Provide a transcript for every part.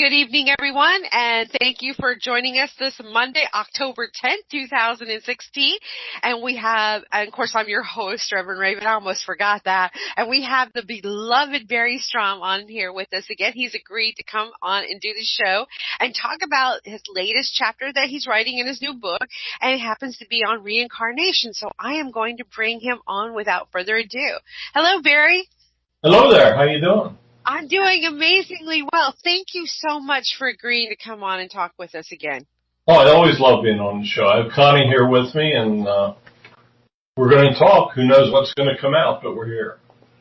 Good evening, everyone, and thank you for joining us this Monday, October 10th, 2016. And we have, and of course, I'm your host, Reverend Raven. I almost forgot that. And we have the beloved Barry Strohm on here with us again. He's agreed to come on and do the show and talk about his latest chapter that he's writing in his new book, and it happens to be on reincarnation. So I am going to bring him on without further ado. Hello, Barry. Hello there. How you doing? I'm doing amazingly well. Thank you so much for agreeing to come on and talk with us again. Oh, I always love being on the show. I have Connie here with me, and we're going to talk. Who knows what's going to come out, but we're here.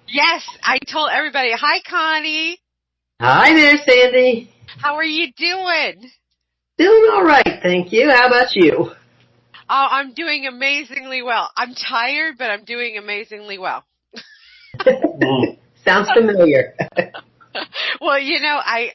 Yes, I told everybody, hi, Connie. Hi there, Sandy. How are you doing? Doing all right, thank you. How about you? Oh, I'm doing amazingly well. I'm tired, but I'm doing amazingly well. Sounds familiar. Well, you know, I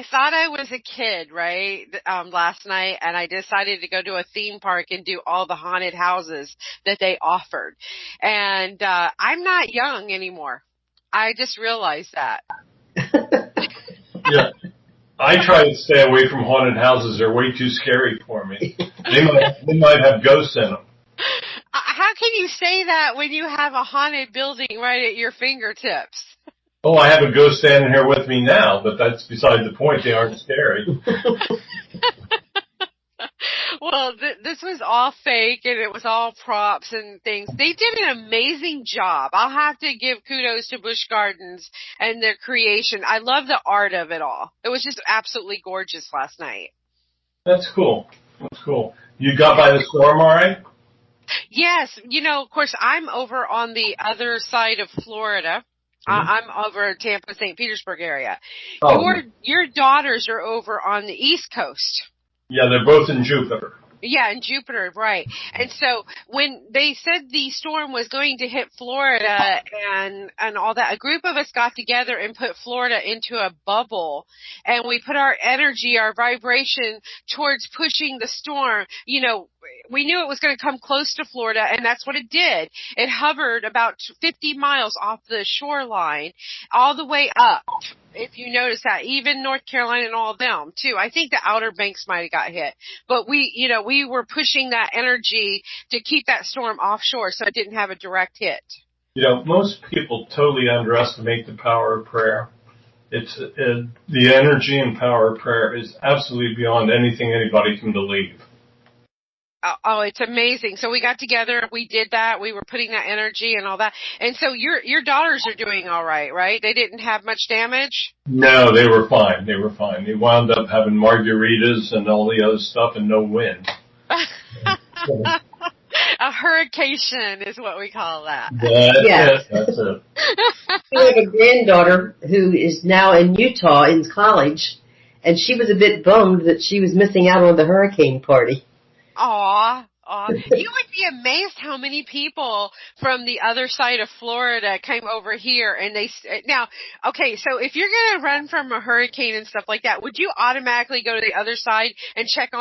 thought I was a kid, right, last night, and I decided to go to a theme park and do all the haunted houses that they offered. And I'm not young anymore. I just realized that. Yeah. I try to stay away from haunted houses. They're way too scary for me. They might have ghosts in them. How can you say that when you have a haunted building right at your fingertips? Oh, I have a ghost standing here with me now, but that's beside the point. They aren't scary. Well, this was all fake, and it was all props and things. They did an amazing job. I'll have to give kudos to Busch Gardens and their creation. I love the art of it all. It was just absolutely gorgeous last night. That's cool. That's cool. You got by the storm all right? Yes. You know, of course, I'm over on the other side of Florida. I'm over Tampa, St. Petersburg area. Oh. Your daughters are over on the East Coast. Yeah, they're both in Jupiter. Yeah, in Jupiter, right. And so when they said the storm was going to hit Florida and all that, a group of us got together and put Florida into a bubble, and we put our energy, our vibration towards pushing the storm. You know, we knew it was going to come close to Florida, and that's what it did. It hovered about 50 miles off the shoreline all the way up. If you notice that, even North Carolina and all of them too. I think the Outer Banks might have got hit, but we were pushing that energy to keep that storm offshore so it didn't have a direct hit. You know, most people totally underestimate the power of prayer. It's the energy and power of prayer is absolutely beyond anything anybody can believe. Oh, it's amazing. So we got together, we did that, we were putting that energy and all that. And so your daughters are doing all right, right? They didn't have much damage? No, they were fine. They were fine. They wound up having margaritas and all the other stuff and no wind. A hurrication is what we call that. That's it. We have a granddaughter who is now in Utah in college, and she was a bit bummed that she was missing out on the hurricane party. Aw. You would be amazed how many people from the other side of Florida came over here, and okay, so if you're going to run from a hurricane and stuff like that, would you automatically go to the other side and check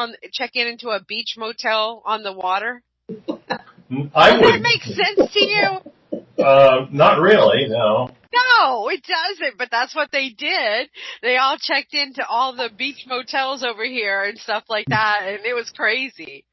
in into a beach motel on the water? I would. Does that make sense to you? Not really, no. No, it doesn't, but that's what they did. They all checked into all the beach motels over here and stuff like that, and it was crazy.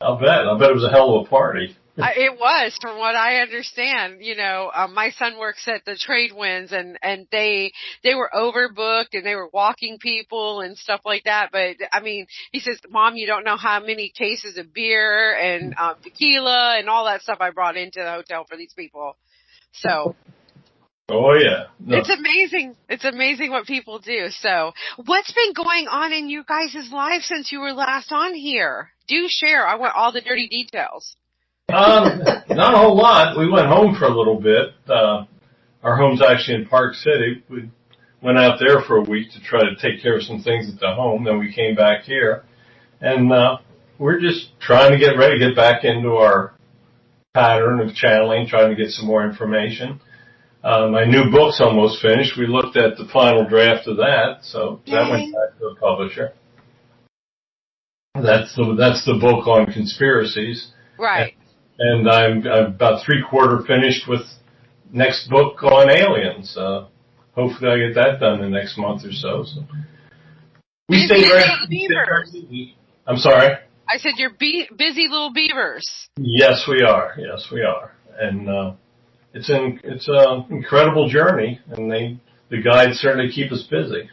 I'll bet it was a hell of a party. It was, from what I understand. You know, my son works at the Trade Winds, and they were overbooked, and they were walking people and stuff like that. But I mean, he says, "Mom, you don't know how many cases of beer and tequila and all that stuff I brought into the hotel for these people." So. Oh yeah. No. It's amazing. It's amazing what people do. So, what's been going on in you guys' lives since you were last on here? Do share. I want all the dirty details. Not a whole lot. We went home for a little bit. Our home's actually in Park City. We went out there for a week to try to take care of some things at the home. Then we came back here. And we're just trying to get ready to get back into our pattern of channeling, trying to get some more information. My new book's almost finished. We looked at the final draft of that, so that went back to the publisher. That's the book on conspiracies. Right. And I'm about 3/4 finished with next book on aliens. Hopefully I get that done in the next month or so. We busy stay very little beavers. busy. I'm sorry? I said you're busy little beavers. Yes, we are. Yes, we are. And it's an incredible journey, and the guides certainly keep us busy.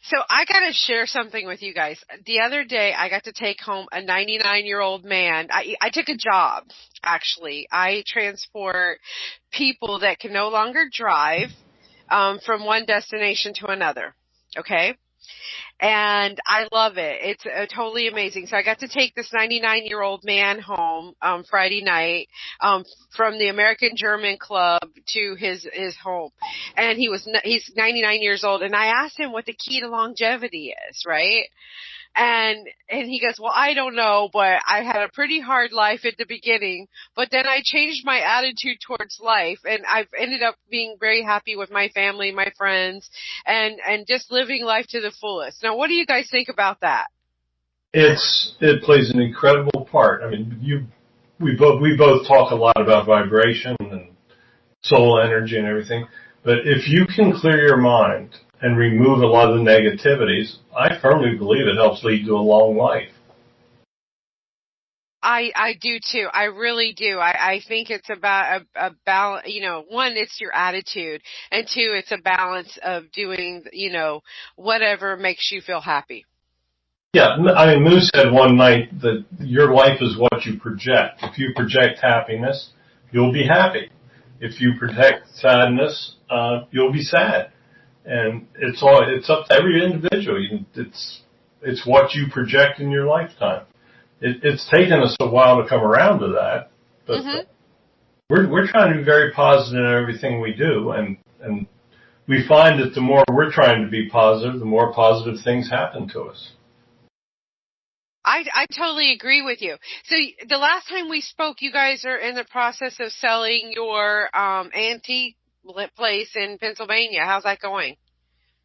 So I got to share something with you guys. The other day, I got to take home a 99-year-old man. I took a job, actually. I transport people that can no longer drive from one destination to another, okay? And I love it. It's totally amazing. So I got to take this 99-year-old man home Friday night from the American German Club to his home. And he's 99 years old. And I asked him what the key to longevity is, right? And he goes, well, I don't know, but I had a pretty hard life at the beginning, but then I changed my attitude towards life, and I've ended up being very happy with my family, my friends, and just living life to the fullest. Now, what do you guys think about that? It plays an incredible part. I mean, we both talk a lot about vibration and soul energy and everything, but if you can clear your mind and remove a lot of the negativities, I firmly believe it helps lead to a long life. I do too. I really do. I think it's about a balance, one, it's your attitude, and two, it's a balance of doing, whatever makes you feel happy. Yeah, I mean, Moose said one night that your life is what you project. If you project happiness, you'll be happy. If you project sadness, you'll be sad. And it's up to every individual. It's what you project in your lifetime. It's taken us a while to come around to that, but we're trying to be very positive in everything we do, and we find that the more we're trying to be positive, the more positive things happen to us. I totally agree with you. So the last time we spoke, you guys are in the process of selling your antique place in Pennsylvania. How's that going?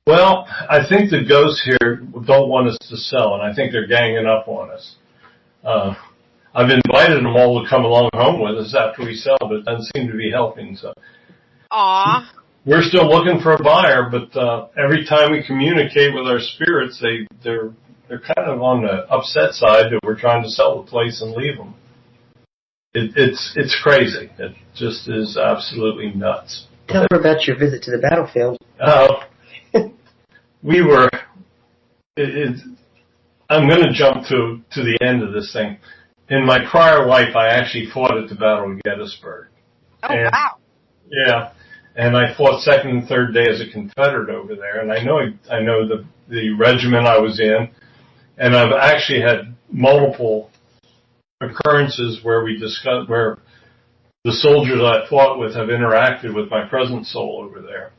Well, I think the ghosts here don't want us to sell, and I think they're ganging up on us. I've invited them all to come along home with us after we sell, but it doesn't seem to be helping. So, we're still looking for a buyer, but every time we communicate with our spirits, they're kind of on the upset side that we're trying to sell the place and leave them. It's crazy. It just is absolutely nuts. Tell her about your visit to the battlefield. I'm going to jump to the end of this thing. In my prior life, I actually fought at the Battle of Gettysburg. Wow. Yeah, and I fought second and third day as a Confederate over there, and I know the regiment I was in, and I've actually had multiple occurrences where where the soldiers I fought with have interacted with my present soul over there.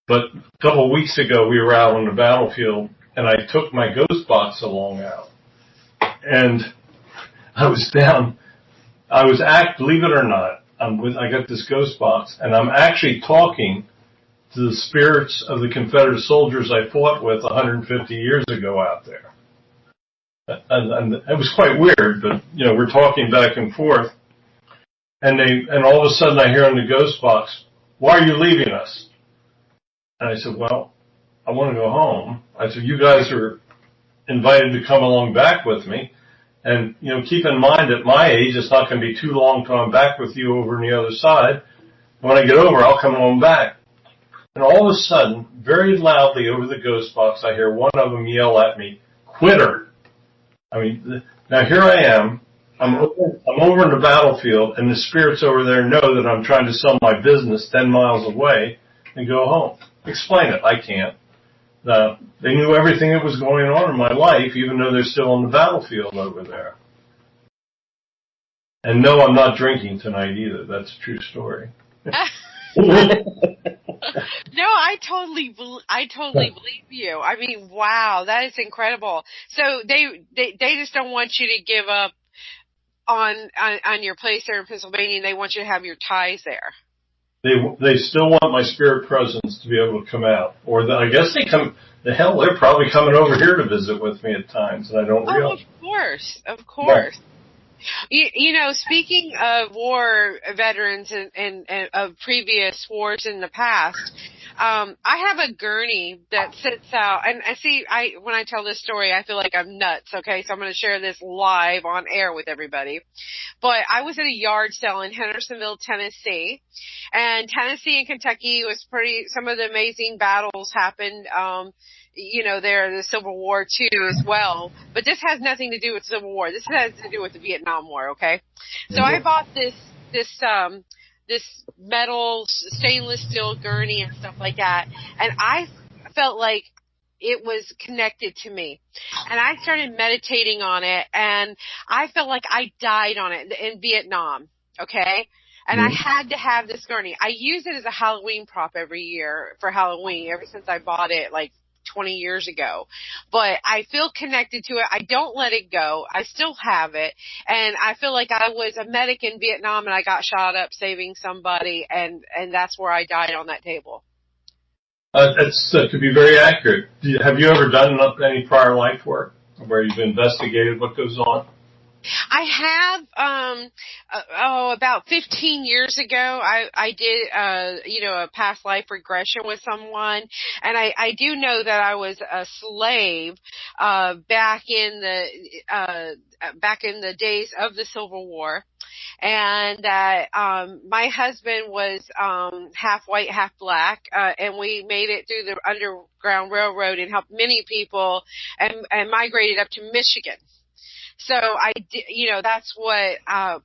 But a couple of weeks ago, we were out on the battlefield, and I took my ghost box along out. And I was down. Believe it or not, I got this ghost box, and I'm actually talking to the spirits of the Confederate soldiers I fought with 150 years ago out there. And it was quite weird, but, we're talking back and forth. And all of a sudden I hear in the ghost box, "Why are you leaving us?" And I said, "Well, I want to go home." I said, "You guys are invited to come along back with me. And, keep in mind at my age, it's not going to be too long till I'm back with you over on the other side. When I get over, I'll come on back." And all of a sudden, very loudly over the ghost box, I hear one of them yell at me, "Quitter." I mean, now here I am. I'm over in the battlefield, and the spirits over there know that I'm trying to sell my business 10 miles away and go home. Explain it. I can't. They knew everything that was going on in my life, even though they're still on the battlefield over there. And no, I'm not drinking tonight either. That's a true story. No, I totally believe you. I mean, wow, that is incredible. So they just don't want you to give up on your place there in Pennsylvania, and they want you to have your ties there. They still want my spirit presence to be able to come out, or I guess they come. They're probably coming over here to visit with me at times, and I don't realize. Of course. Yeah. Speaking of war veterans and of previous wars in the past, I have a gurney that sits out, and when I tell this story, I feel like I'm nuts, okay? So I'm going to share this live on air with everybody. But I was at a yard sale in Hendersonville, Tennessee, and Tennessee and Kentucky was some of the amazing battles happened, there, the Civil War too as well. But this has nothing to do with Civil War. This has to do with the Vietnam War, okay? So I bought this metal stainless steel gurney and stuff like that, and I felt like it was connected to me, and I started meditating on it, and I felt like I died on it in Vietnam, okay? And I had to have this gurney. I use it as a Halloween prop every year for Halloween, ever since I bought it like 20 years ago. But I feel connected to it. I don't let it go. I still have it. And I feel like I was a medic in Vietnam and I got shot up saving somebody, and that's where I died on that table. That could be very accurate. Have you ever done any prior life work where you've investigated what goes on? I have, about 15 years ago, I did, a past life regression with someone, and I do know that I was a slave, back in the days of the Civil War, and that, my husband was, half white, half black, and we made it through the Underground Railroad and helped many people and migrated up to Michigan. So that's what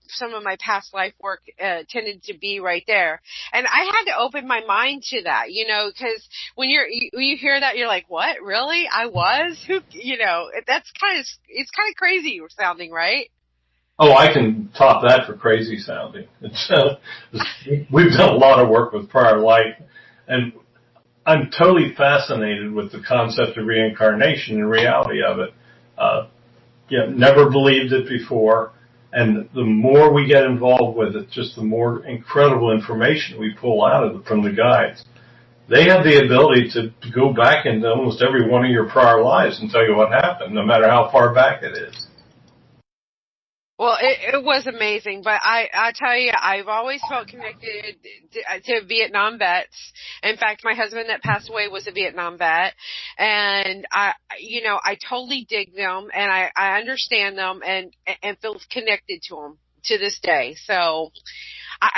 some of my past life work tended to be right there. And I had to open my mind to that, because when you hear that, you're like, what? Really? I was? It's kind of crazy sounding, right? Oh, I can top that for crazy sounding. We've done a lot of work with prior life, and I'm totally fascinated with the concept of reincarnation and reality of it. Never believed it before, and the more we get involved with it, just the more incredible information we pull out from the guides. They have the ability to go back into almost every one of your prior lives and tell you what happened, no matter how far back it is. Well, it was amazing, but I tell you, I've always felt connected to Vietnam vets. In fact, my husband that passed away was a Vietnam vet, and I totally dig them, and I understand them and feel connected to them to this day. So,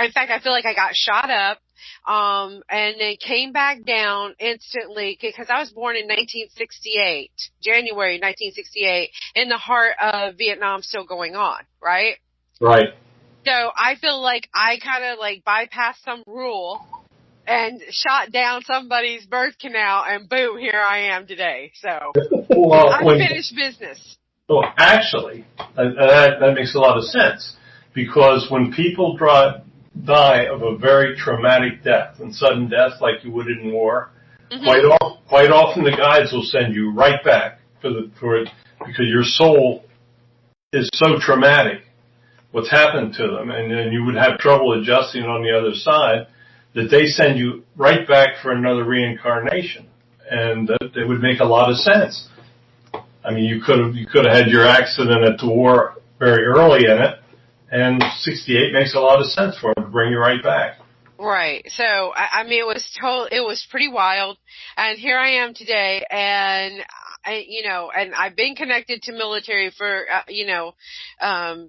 in fact, I feel like I got shot up, and then came back down instantly because I was born in 1968, January 1968, in the heart of Vietnam still going on, right? Right. So I feel like I kind of like bypassed some rule and shot down somebody's birth canal, and boom, here I am today. So unfinished business. Well, actually, that makes a lot of sense, because when people die of a very traumatic death and sudden death like you would in war, quite often the guides will send you right back for it because your soul is so traumatic, what's happened to them, and then you would have trouble adjusting on the other side, that they send you right back for another reincarnation, and that would make a lot of sense. I mean, you could have had your accident at the war very early in it, and 68 makes a lot of sense for them to bring you right back. Right. So, I mean, it was pretty wild. And here I am today, and and I've been connected to military for,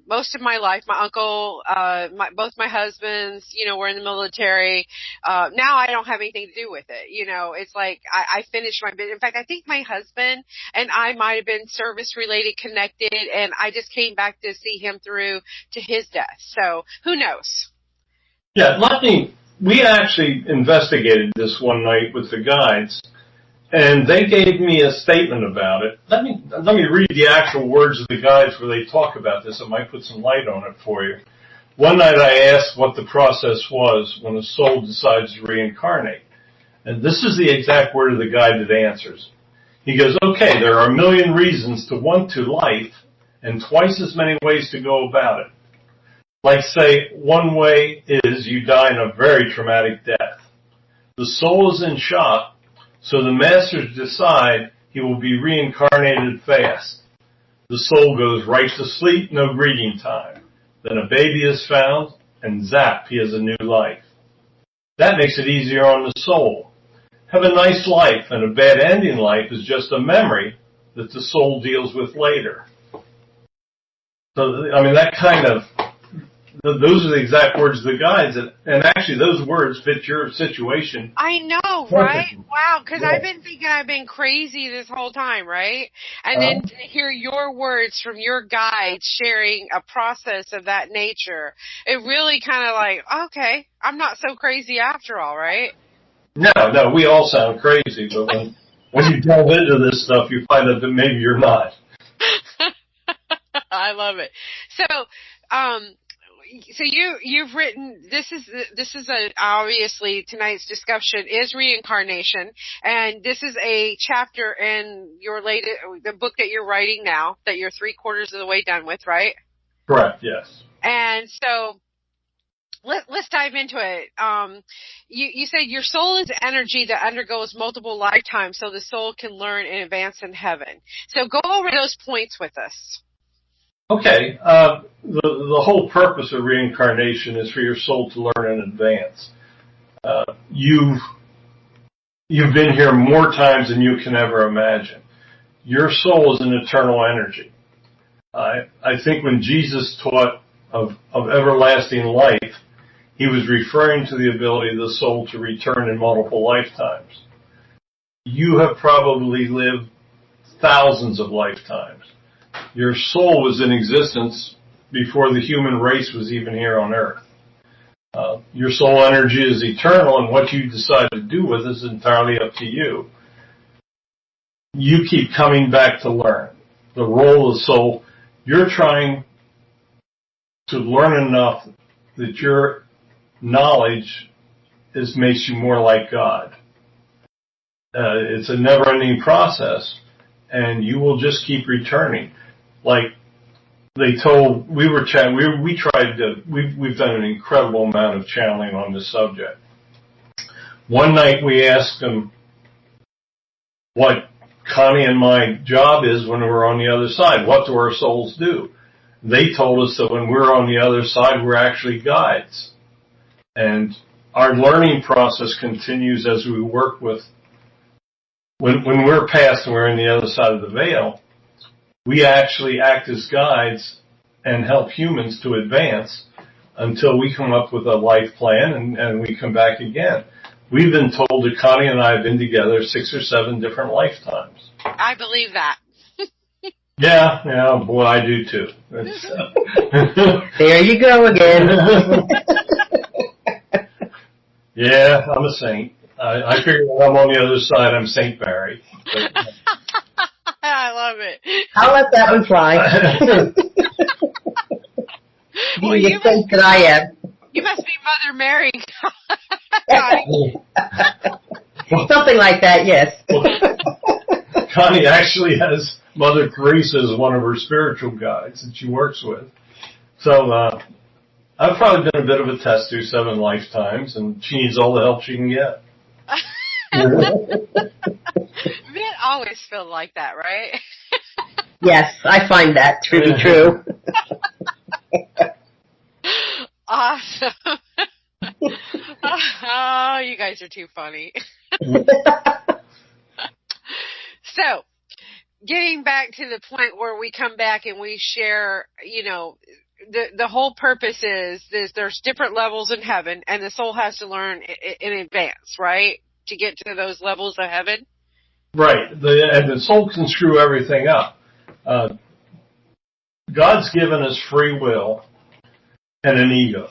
most of my life. My uncle, both my husbands, were in the military. Now I don't have anything to do with it. It's like I finished my bit. In fact, I think my husband and I might have been service related connected, and I just came back to see him through to his death. So who knows? Yeah, we actually investigated this one night with the guides, and they gave me a statement about it. Let me read the actual words of the guides where they talk about this. It might put some light on it for you. One night I asked what the process was when a soul decides to reincarnate. And this is the exact word of the guide that answers. He goes, okay, there are a million reasons to want to life and twice as many ways to go about it. Like, say, one way is you die in a very traumatic death. The soul is in shock, so the masters decide he will be reincarnated fast. The soul goes right to sleep, no greeting time. Then a baby is found, and zap, he has a new life. That makes it easier on the soul. have a nice life, and a bad ending life is just a memory that the soul deals with later. So, I mean, that kind of, those are the exact words of the guides, and actually those words fit your situation. I know, right? Wow, because I've been thinking I've been crazy this whole time, right? And then to hear your words from your guides sharing a process of that nature, it really kind of like, okay, I'm not so crazy after all, right? No, we all sound crazy, but when you delve into this stuff, you find out that maybe you're not. I love it. So you've written, this is obviously tonight's discussion is reincarnation, and this is a chapter in the book that you're writing now, that you're 3/4 of the way done with, right? Correct, yes. And so let's dive into it. You said your soul is energy that undergoes multiple lifetimes so the soul can learn and advance in heaven. So go over those points with us. Okay, the whole purpose of reincarnation is for your soul to learn and advance. You've been here more times than you can ever imagine. Your soul is an eternal energy. I think when Jesus taught of everlasting life, he was referring to the ability of the soul to return in multiple lifetimes. You have probably lived thousands of lifetimes. Your soul was in existence before the human race was even here on Earth. Your soul energy is eternal, and what you decide to do with it is entirely up to you. You keep coming back to learn. The role of the soul, you're trying to learn enough that your knowledge makes you more like God. It's a never-ending process, and you will just keep returning. Like they told, we've done an incredible amount of channeling on this subject. One night we asked them what Connie and my job is when we're on the other side. What do our souls do? They told us that when we're on the other side, we're actually guides. And our learning process continues as we work with, when we're past and we're on the other side of the veil, we actually act as guides and help humans to advance until we come up with a life plan and we come back again. We've been told that Connie and I have been together 6 or 7 different lifetimes. I believe that. Yeah, boy, I do too. There you go again. Yeah, I'm a saint. I figure when I'm on the other side, I'm Saint Barry. But, I love it. I'll let that one fly. Well, you think that I am. You must be Mother Mary. Something like that, yes. Well, Connie actually has Mother Teresa as one of her spiritual guides that she works with. So I've probably been a bit of a test through 7 lifetimes, and she needs all the help she can get. Men always feel like that, right? Yes, I find that to be true. Awesome. Oh, you guys are too funny. So, getting back to the point where we come back and we share, the whole purpose is there's different levels in heaven, and the soul has to learn in advance, right? To get to those levels of heaven? Right. And the soul can screw everything up. God's given us free will and an ego.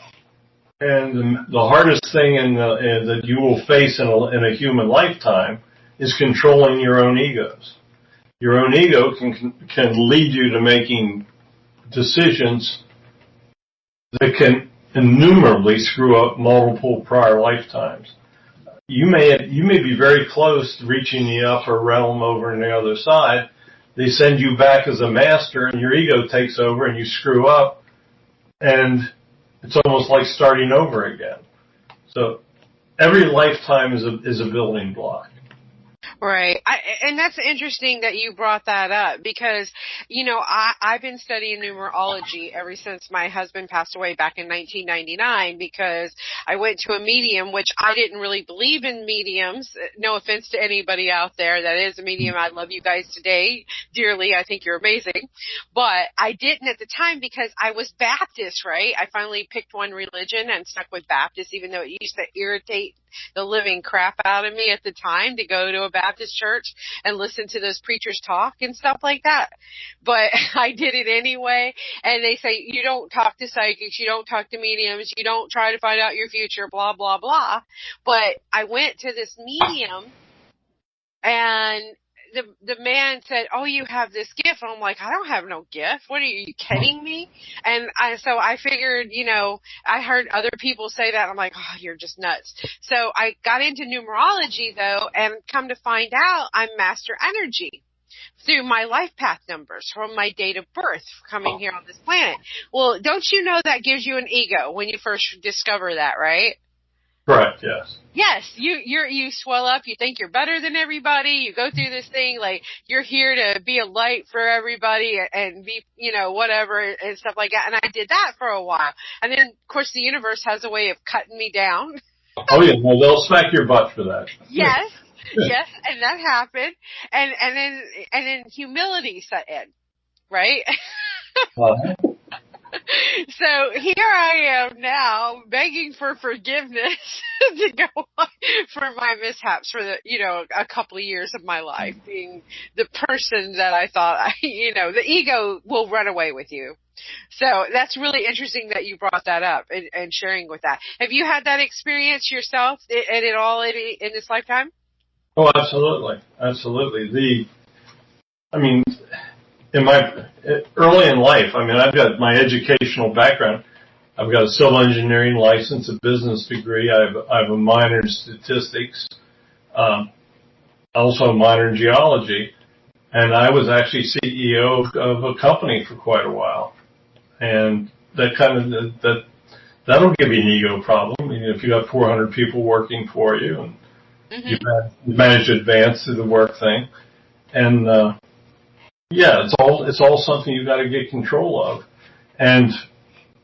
And the hardest thing that you will face in a human lifetime is controlling your own egos. Your own ego can lead you to making decisions that can innumerably screw up multiple prior lifetimes. You may be very close to reaching the upper realm over on the other side. They send you back as a master, and your ego takes over, and you screw up, and it's almost like starting over again. So every lifetime is a building block. Right. And that's interesting that you brought that up because, I've been studying numerology ever since my husband passed away back in 1999 because I went to a medium, which I didn't really believe in mediums. No offense to anybody out there that is a medium. I love you guys today dearly. I think you're amazing. But I didn't at the time because I was Baptist, right? I finally picked one religion and stuck with Baptist, even though it used to irritate the living crap out of me at the time to go to a Baptist church and listen to those preachers talk and stuff like that. But I did it anyway. And they say, you don't talk to psychics, you don't talk to mediums, you don't try to find out your future, blah, blah, blah. But I went to this medium and the man said, oh, you have this gift. And I'm like, I don't have no gift. What are you kidding me? And so I figured, I heard other people say that. I'm like, oh, you're just nuts. So I got into numerology though, and come to find out I'm master energy through my life path numbers from my date of birth coming here on this planet. Well, don't you know that gives you an ego when you first discover that, right? Correct, yes. Yes, you swell up, you think you're better than everybody, you go through this thing like you're here to be a light for everybody and be, whatever and stuff like that. And I did that for a while. And then, of course, the universe has a way of cutting me down. Oh, yeah, well, they'll smack your butt for that. Yes, yes, and that happened. And then humility set in, right? Uh-huh. So here I am now begging for forgiveness to go for my mishaps for a couple of years of my life being the person that I thought the ego will run away with you. So that's really interesting that you brought that up and sharing with that. Have you had that experience yourself at all in this lifetime? Oh, absolutely. Absolutely. Early in life, I've got my educational background. I've got a civil engineering license, a business degree. I have a minor in statistics, also a minor in geology, and I was actually CEO of a company for quite a while. And that'll give you an ego problem. If you got 400 people working for you, and you manage to advance through the work thing, and yeah, it's all something you've got to get control of. And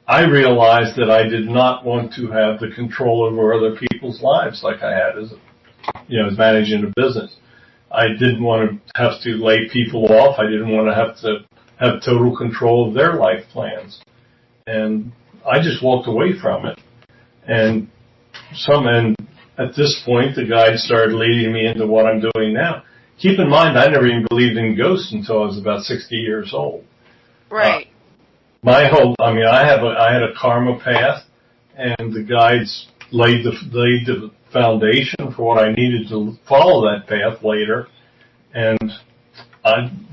I realized that I did not want to have the control over other people's lives like I had as managing a business. I didn't want to have to lay people off. I didn't want to have total control of their life plans. And I just walked away from it. And at this point, the guide started leading me into what I'm doing now. Keep in mind, I never even believed in ghosts until I was about 60 years old. Right. I had a karma path, and the guides laid the foundation for what I needed to follow that path later. And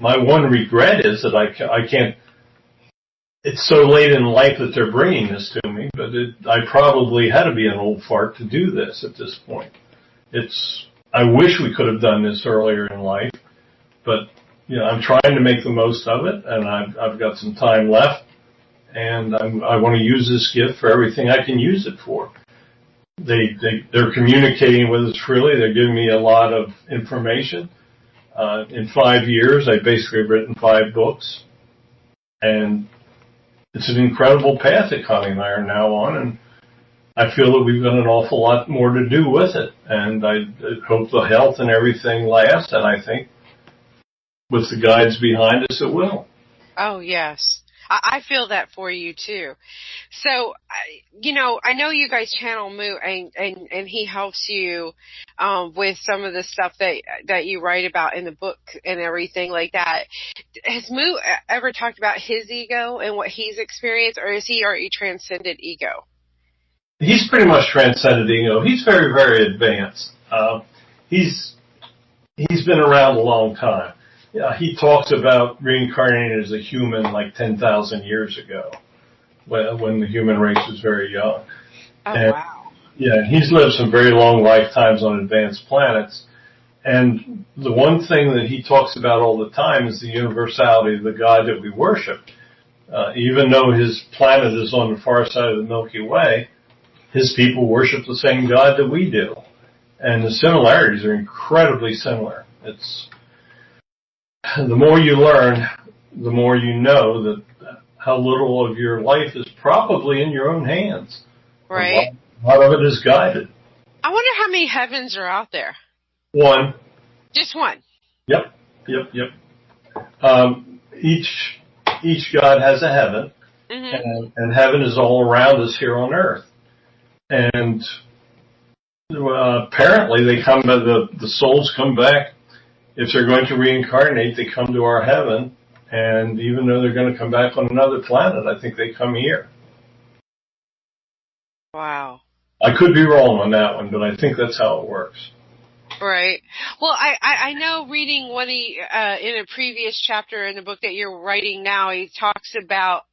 my one regret is that I can't. It's so late in life that they're bringing this to me, but I probably had to be an old fart to do this at this point. I wish we could have done this earlier in life, but I'm trying to make the most of it, and I've got some time left, and I want to use this gift for everything I can use it for. They're communicating with us freely. They're giving me a lot of information. In 5 years, I basically have written 5 books, and it's an incredible path that Connie and I are now on, and I feel that we've got an awful lot more to do with it, and I hope the health and everything lasts, and I think with the guides behind us, it will. Oh, yes. I feel that for you, too. So, I know you guys channel Moo, and he helps you with some of the stuff that you write about in the book and everything like that. Has Moo ever talked about his ego and what he's experienced, or is he already transcended ego? He's pretty much transcended ego. He's very, very advanced. He's been around a long time. He talks about reincarnating as a human like 10,000 years ago, when the human race was very young. Oh, wow. Yeah, he's lived some very long lifetimes on advanced planets. And the one thing that he talks about all the time is the universality of the God that we worship. Even though his planet is on the far side of the Milky Way, his people worship the same God that we do. And the similarities are incredibly similar. It's the more you learn, the more you know that how little of your life is probably in your own hands. Right. A lot of it is guided. I wonder how many heavens are out there. One. Just one. Yep. Each God has a heaven, and heaven is all around us here on earth. And apparently, the souls come back. If they're going to reincarnate, they come to our heaven, and even though they're going to come back on another planet, I think they come here. Wow. I could be wrong on that one, but I think that's how it works. Right. Well, I know reading in a previous chapter in the book that you're writing now, he talks about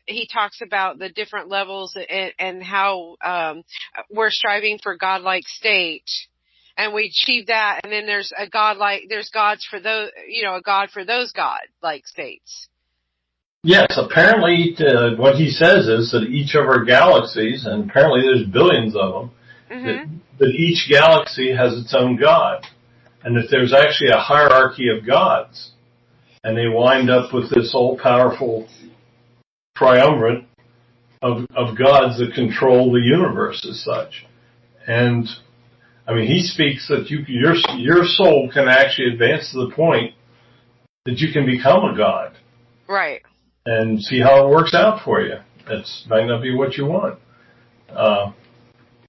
the different levels and how we're striving for godlike state, and we achieve that, and then there's gods for those, a god for those godlike states. Yes, apparently what he says is that each of our galaxies, and apparently there's billions of them, that each galaxy has its own god, and that there's actually a hierarchy of gods, and they wind up with this all-powerful triumvirate of gods that control the universe as such. And I mean, he speaks that your soul can actually advance to the point that you can become a god. Right. And see how it works out for you. It might not be what you want.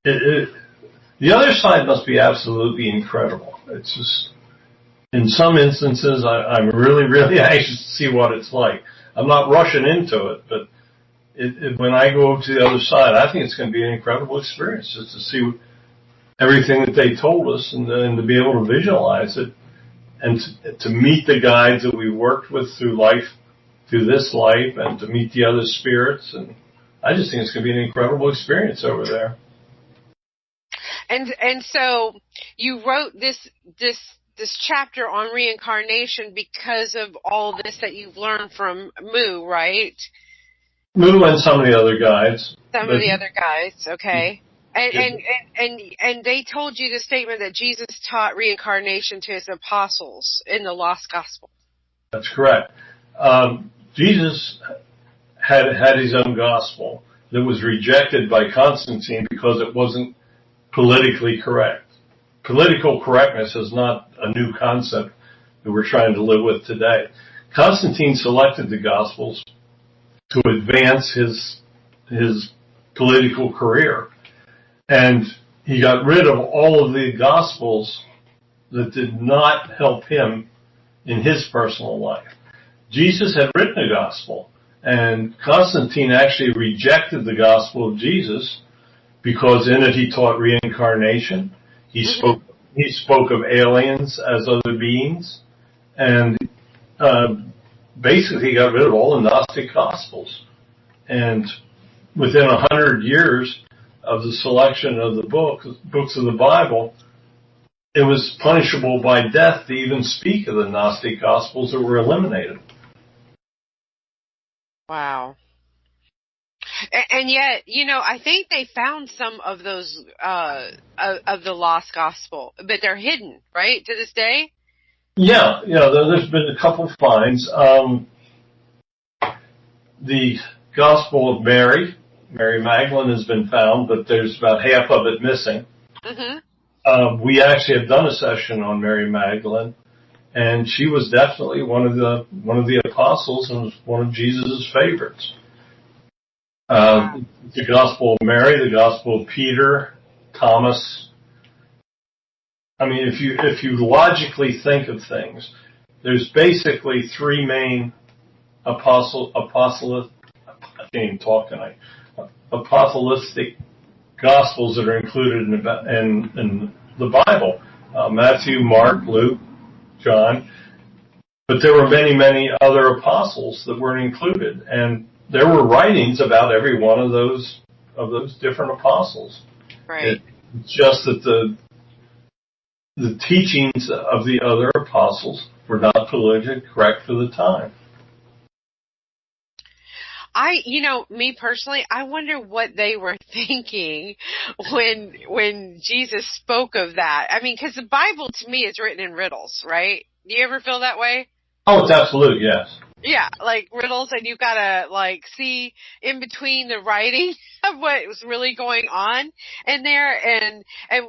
The other side must be absolutely incredible. It's just, in some instances, I'm really, really anxious to see what it's like. I'm not rushing into it, but when I go over to the other side, I think it's going to be an incredible experience just to see everything that they told us and to be able to visualize it and to meet the guides that we worked with through this life, and to meet the other spirits. And I just think it's going to be an incredible experience over there. And so you wrote this chapter on reincarnation because of all this that you've learned from Mu, right? Mu and some of the other guides. Some of the other guides, okay. And they told you the statement that Jesus taught reincarnation to his apostles in the Lost Gospel. That's correct. Jesus had his own gospel that was rejected by Constantine because it wasn't politically correct. Political correctness is not a new concept that we're trying to live with today. Constantine selected the Gospels to advance his political career, and he got rid of all of the Gospels that did not help him in his personal life. Jesus had written a gospel, and Constantine actually rejected the gospel of Jesus because in it he taught reincarnation. He spoke of aliens as other beings, and basically he got rid of all the Gnostic gospels. And within 100 years of the selection of the books of the Bible, it was punishable by death to even speak of the Gnostic gospels that were eliminated. Wow. And yet, I think they found some of those, of the lost gospel, but they're hidden, right, to this day? Yeah, there's been a couple finds. The Gospel of Mary Magdalene has been found, but there's about half of it missing. We actually have done a session on Mary Magdalene, and she was definitely one of the apostles and was one of Jesus' favorites. The Gospel of Mary, the Gospel of Peter, Thomas. I mean, if you logically think of things, there's basically three main apostolistic Gospels that are included in the Bible. Matthew, Mark, Luke, John. But there were many, many other apostles that weren't included, and there were writings about every one of those different apostles. Right. It's just that the teachings of the other apostles were not politically correct for the time. Me personally, I wonder what they were thinking when Jesus spoke of that. I mean, because the Bible to me is written in riddles, right? Do you ever feel that way? Oh, it's absolute, yes. Yeah, like riddles, and you gotta like see in between the writing of what was really going on in there. And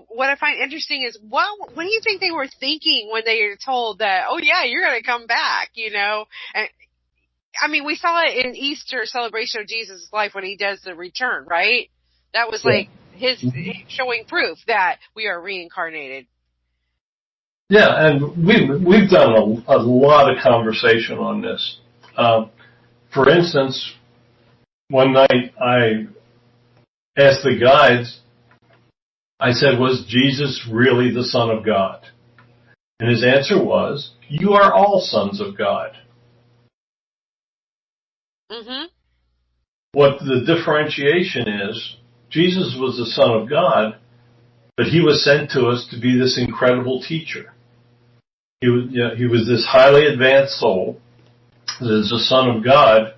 what I find interesting is, what do you think they were thinking when they were told that, oh yeah, you're gonna come back, And I mean, we saw it in Easter celebration of Jesus' life when he does the return, right? That was like his showing proof that we are reincarnated. Yeah, and we've done a lot of conversation on this. For instance, one night I asked the guides, I said, was Jesus really the Son of God? And his answer was, you are all sons of God. Mm-hmm. What the differentiation is, Jesus was the Son of God, but he was sent to us to be this incredible teacher. He was this highly advanced soul that is the Son of God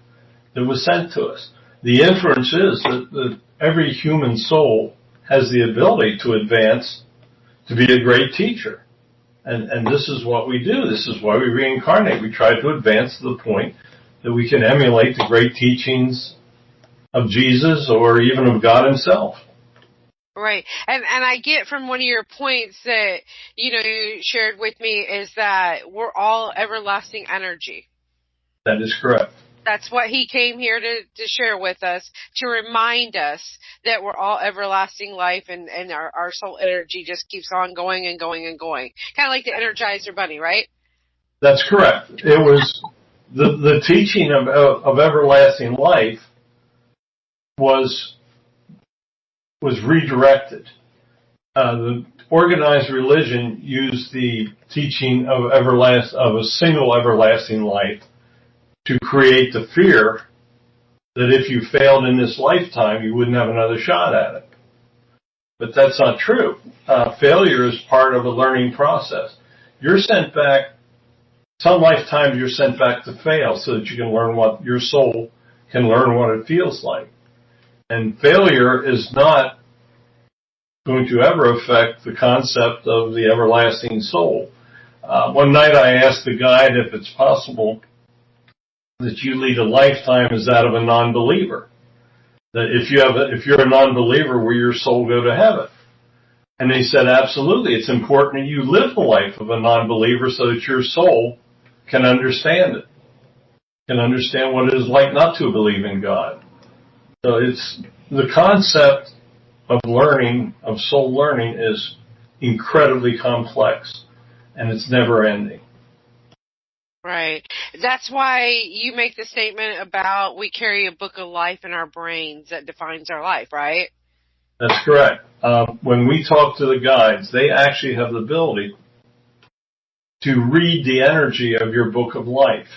that was sent to us. The inference is that every human soul has the ability to advance to be a great teacher. And this is what we do. This is why we reincarnate. We try to advance to the point that we can emulate the great teachings of Jesus or even of God himself. Right. And I get from one of your points that, you shared with me is that we're all everlasting energy. That is correct. That's what he came here to share with us, to remind us that we're all everlasting life and our soul energy just keeps on going and going and going. Kind of like the Energizer Bunny, right? That's correct. It was the teaching of everlasting life was redirected. The organized religion used the teaching of a single everlasting life to create the fear that if you failed in this lifetime, you wouldn't have another shot at it. But that's not true. Failure is part of a learning process. You're sent back, some lifetimes you're sent back to fail so that you can learn what your soul can learn what it feels like. And failure is not going to ever affect the concept of the everlasting soul. One night I asked the guide if it's possible that you lead a lifetime as that of a non-believer. That if you're a non-believer, will your soul go to heaven? And they said, absolutely. It's important that you live the life of a non-believer so that your soul can understand it, can understand what it is like not to believe in God. So it's the concept of learning, of soul learning, is incredibly complex, and it's never ending. Right. That's why you make the statement about we carry a book of life in our brains that defines our life, right? That's correct. When we talk to the guides, they actually have the ability to read the energy of your book of life.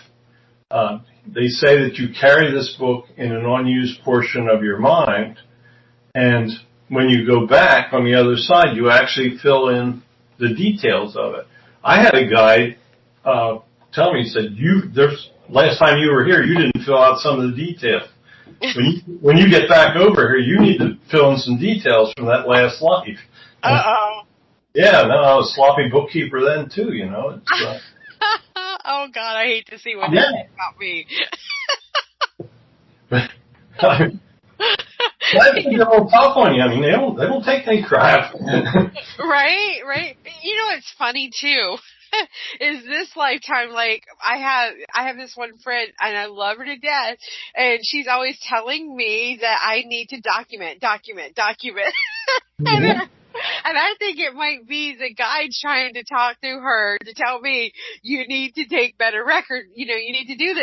They say that you carry this book in an unused portion of your mind, and when you go back on the other side, you actually fill in the details of it. I had a guide tell me, he said, last time you were here, you didn't fill out some of the details. When you get back over here, you need to fill in some details from that last life. Uh-oh. Yeah, no, I was a sloppy bookkeeper then, too, It's, oh, God, I hate to see what they say about me. I think they're a little tough on you. I mean, they don't take any crap. Right. It's funny, too. Is this lifetime, like, I have this one friend, and I love her to death, and she's always telling me that I need to document. Mm-hmm. And I think it might be the guide trying to talk to her to tell me, you need to take better record, you need to do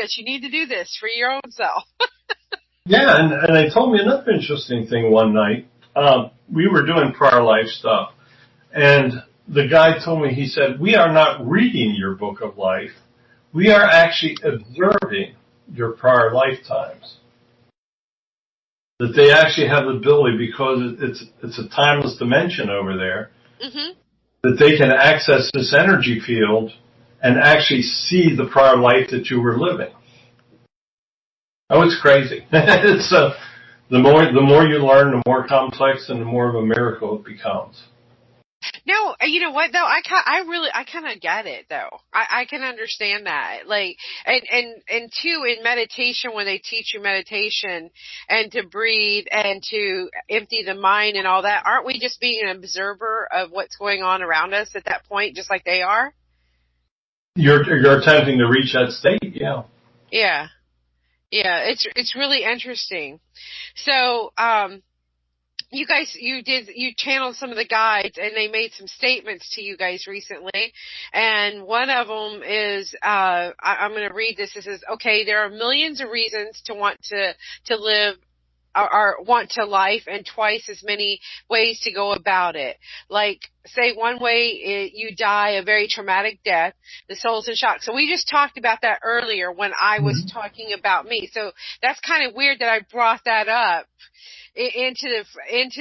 this for your own self. Yeah, and they told me another interesting thing one night. We were doing prior life stuff, and the guy told me, he said, we are not reading your book of life. We are actually observing your prior lifetimes. That they actually have the ability, because it's a timeless dimension over there, mm-hmm. that they can access this energy field and actually see the prior life that you were living. Oh, it's crazy. It's the more you learn, the more complex and the more of a miracle it becomes. No, you know what though? I kind of get it though. I can understand that. Like, and too, in meditation, when they teach you meditation and to breathe and to empty the mind and all that, aren't we just being an observer of what's going on around us at that point, just like they are? You're attempting to reach that state, yeah. Yeah. Yeah, it's really interesting. So, you channeled some of the guides and they made some statements to you guys recently. And one of them is, I'm going to read this. It says, okay, there are millions of reasons to want to live or want to life and twice as many ways to go about it. Like, say one way you die a very traumatic death, the soul's in shock. So we just talked about that earlier when I was talking about me. So that's kind of weird that I brought that up into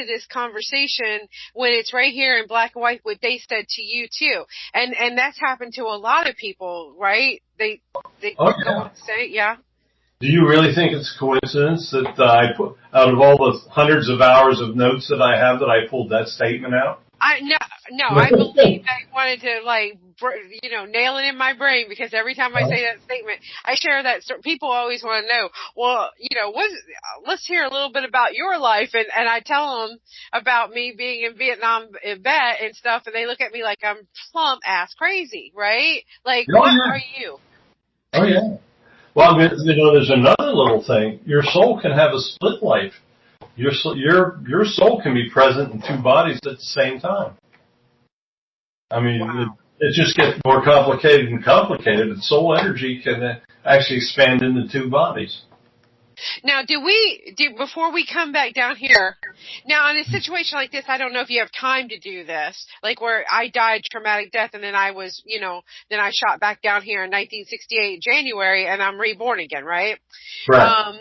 this conversation when it's right here in black and white what they said to you too. And that's happened to a lot of people, right? They go on to say, yeah. Do you really think it's a coincidence that I put, out of all the hundreds of hours of notes that I have, that I pulled that statement out? No, I believe I wanted to nail it in my brain, because every time I say that statement, I share that. People always want to know, well, let's hear a little bit about your life. And I tell them about me being in Vietnam vet and stuff. And they look at me like I'm plumb ass crazy, right? Like, what are you? Oh, yeah. Well, there's another little thing. Your soul can have a split life. Your soul can be present in two bodies at the same time. I mean, wow. It just gets more complicated and complicated. And soul energy can actually expand into two bodies. Now, before we come back down here, now in a situation like this, I don't know if you have time to do this, like where I died traumatic death and then I was, then I shot back down here in 1968 January and I'm reborn again, right? Right.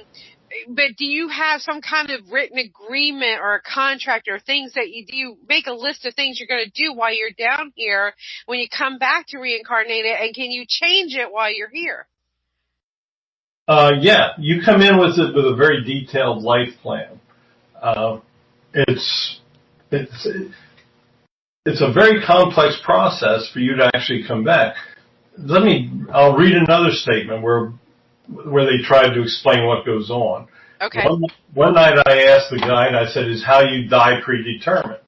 But do you have some kind of written agreement or a contract or things that do you make a list of things you're going to do while you're down here when you come back to reincarnate it, and can you change it while you're here? Yeah, you come in with a very detailed life plan. It's a very complex process for you to actually come back. I'll read another statement where they tried to explain what goes on. Okay. One night I asked the guide, I said, is how you die predetermined?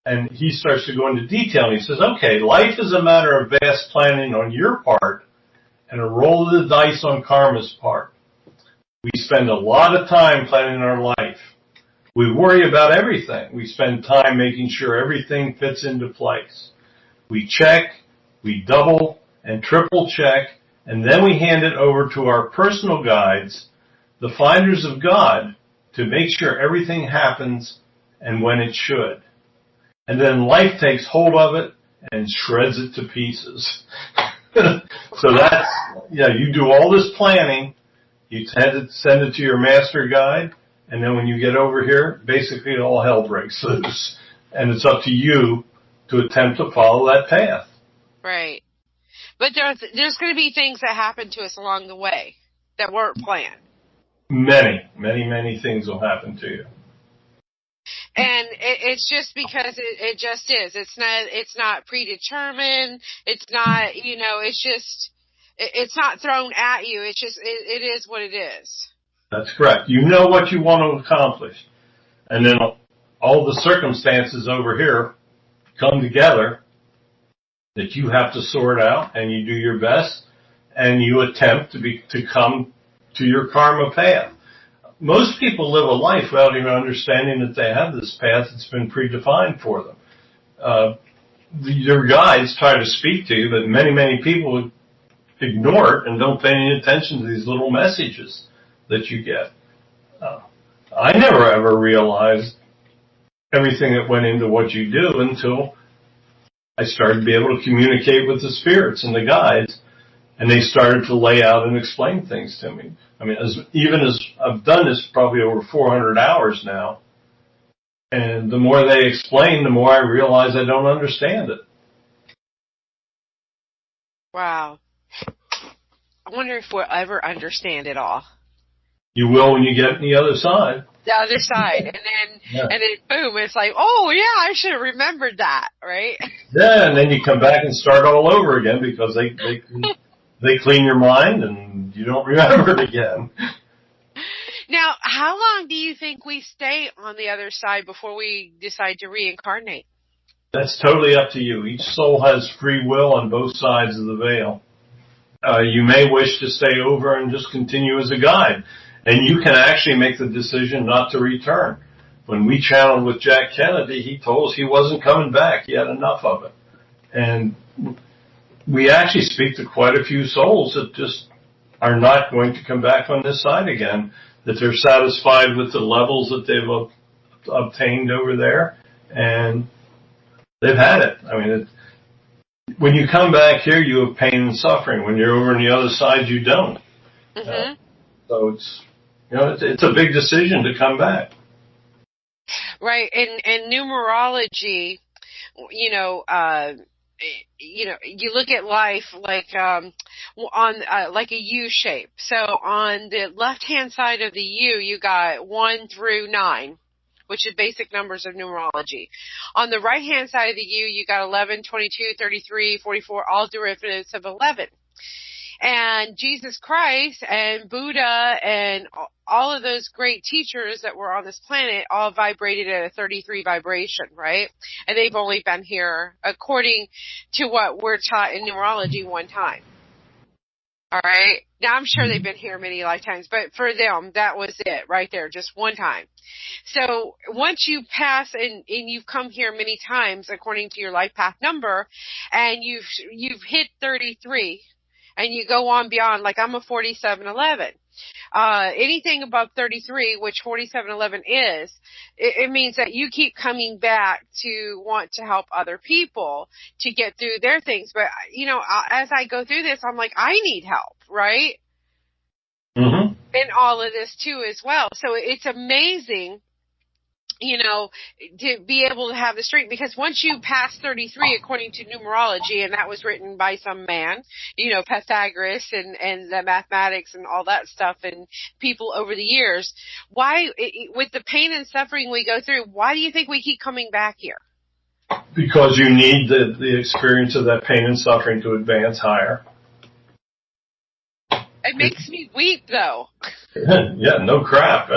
And he starts to go into detail, and he says, okay, life is a matter of vast planning on your part and a roll of the dice on karma's part. We spend a lot of time planning our life. We worry about everything. We spend time making sure everything fits into place. We check, we double and triple check, and then we hand it over to our personal guides, the finders of God, to make sure everything happens and when it should. And then life takes hold of it and shreds it to pieces. So that's, you do all this planning, you send it to your master guide, and then when you get over here, basically all hell breaks loose. And it's up to you to attempt to follow that path. Right. But there's going to be things that happen to us along the way that weren't planned. Many, many, many things will happen to you. And it's just because it just is. It's not predetermined. It's not, it's not thrown at you. It's just, it is what it is. That's correct. You know what you want to accomplish. And then all the circumstances over here come together that you have to sort out, and you do your best, and you attempt to come to your karma path. Most people live a life without even understanding that they have this path that's been predefined for them. Your guides try to speak to you, but many, many people ignore it and don't pay any attention to these little messages that you get. I never ever realized everything that went into what you do until I started to be able to communicate with the spirits and the guides, and they started to lay out and explain things to me. I mean, as I've done this probably over 400 hours now, and the more they explain, the more I realize I don't understand it. Wow. I wonder if we'll ever understand it all. You will when you get on the other side. The other side, and then boom, it's like, oh yeah, I should have remembered that, right? Yeah, and then you come back and start all over again because they clean your mind and you don't remember it again. Now, how long do you think we stay on the other side before we decide to reincarnate? That's totally up to you. Each soul has free will on both sides of the veil. You may wish to stay over and just continue as a guide. And you can actually make the decision not to return. When we channeled with Jack Kennedy, he told us he wasn't coming back. He had enough of it. And we actually speak to quite a few souls that just are not going to come back on this side again, that they're satisfied with the levels that they've obtained over there, and they've had it. I mean, when you come back here, you have pain and suffering. When you're over on the other side, you don't. Mm-hmm. So it's a big decision to come back. Right, and numerology, you look at life like on like a U shape. So on the left-hand side of the U, you got 1 through 9, which is basic numbers of numerology. On the right-hand side of the U, you got 11, 22, 33, 44, all derivatives of 11. And Jesus Christ and Buddha and all of those great teachers that were on this planet all vibrated at a 33 vibration, right? And they've only been here, according to what we're taught in numerology, one time. All right? Now, I'm sure they've been here many lifetimes, but for them, that was it right there, just one time. So once you pass and you've come here many times, according to your life path number, and you've hit 33, and you go on beyond, like I'm a 4711. Anything above 33, which 4711 is, it means that you keep coming back to want to help other people to get through their things. But, as I go through this, I'm like, I need help, right? Mm-hmm. In all of this too as well. So it's amazing, to be able to have the strength, because once you pass 33, according to numerology, and that was written by some man, Pythagoras and the mathematics and all that stuff and people over the years, with the pain and suffering we go through, why do you think we keep coming back here? Because you need the experience of that pain and suffering to advance higher. It makes me weep, though. Yeah, no crap.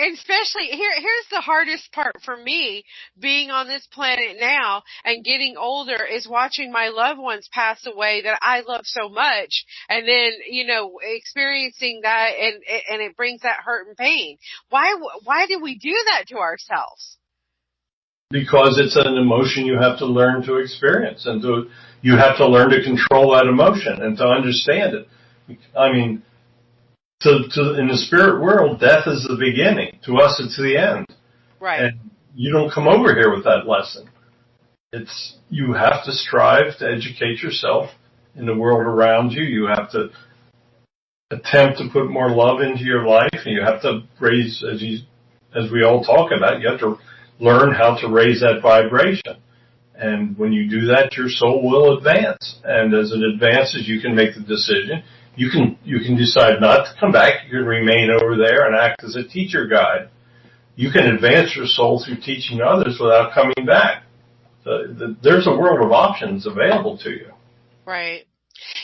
And especially here's the hardest part for me, being on this planet now and getting older, is watching my loved ones pass away that I love so much, and then experiencing that, and it brings that hurt and pain. Why do we do that to ourselves? Because it's an emotion you have to learn to experience, and you have to learn to control that emotion and to understand it. I mean, in the spirit world, death is the beginning. To us, it's the end. Right. And you don't come over here with that lesson. You have to strive to educate yourself in the world around you. You have to attempt to put more love into your life, and you have to raise, as we all talk about, you have to learn how to raise that vibration. And when you do that, your soul will advance. And as it advances, you can make the decision. You can decide not to come back. You can remain over there and act as a teacher guide. You can advance your soul through teaching others without coming back. There's a world of options available to you. Right.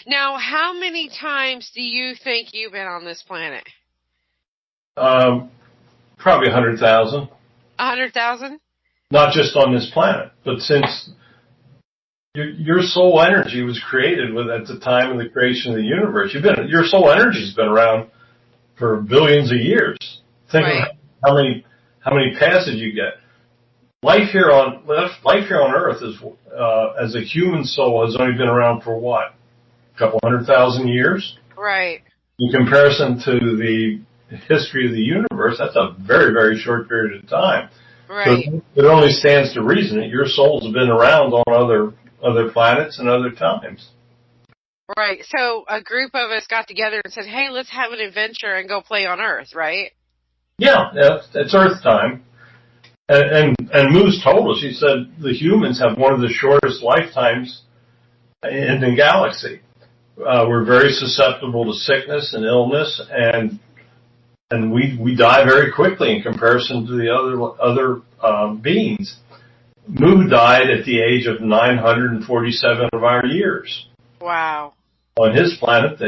Now, how many times do you think you've been on this planet? Probably 100,000. 100,000? Not just on this planet, but since your soul energy was created at the time of the creation of the universe. Your soul energy's been around for billions of years. Think of how many passes you get. Life here on Earth is, as a human soul, has only been around for what? A couple 100,000 years? Right. In comparison to the history of the universe, that's a very, very short period of time. Right. So it only stands to reason that your soul's been around on other planets and other times. Right. So a group of us got together and said, hey, let's have an adventure and go play on Earth, right? Yeah, it's Earth time. And Moose told us, he said the humans have one of the shortest lifetimes in the galaxy. we're very susceptible to sickness and illness, and we die very quickly in comparison to the other beings. Mu died at the age of 947 of our years. Wow. On his planet,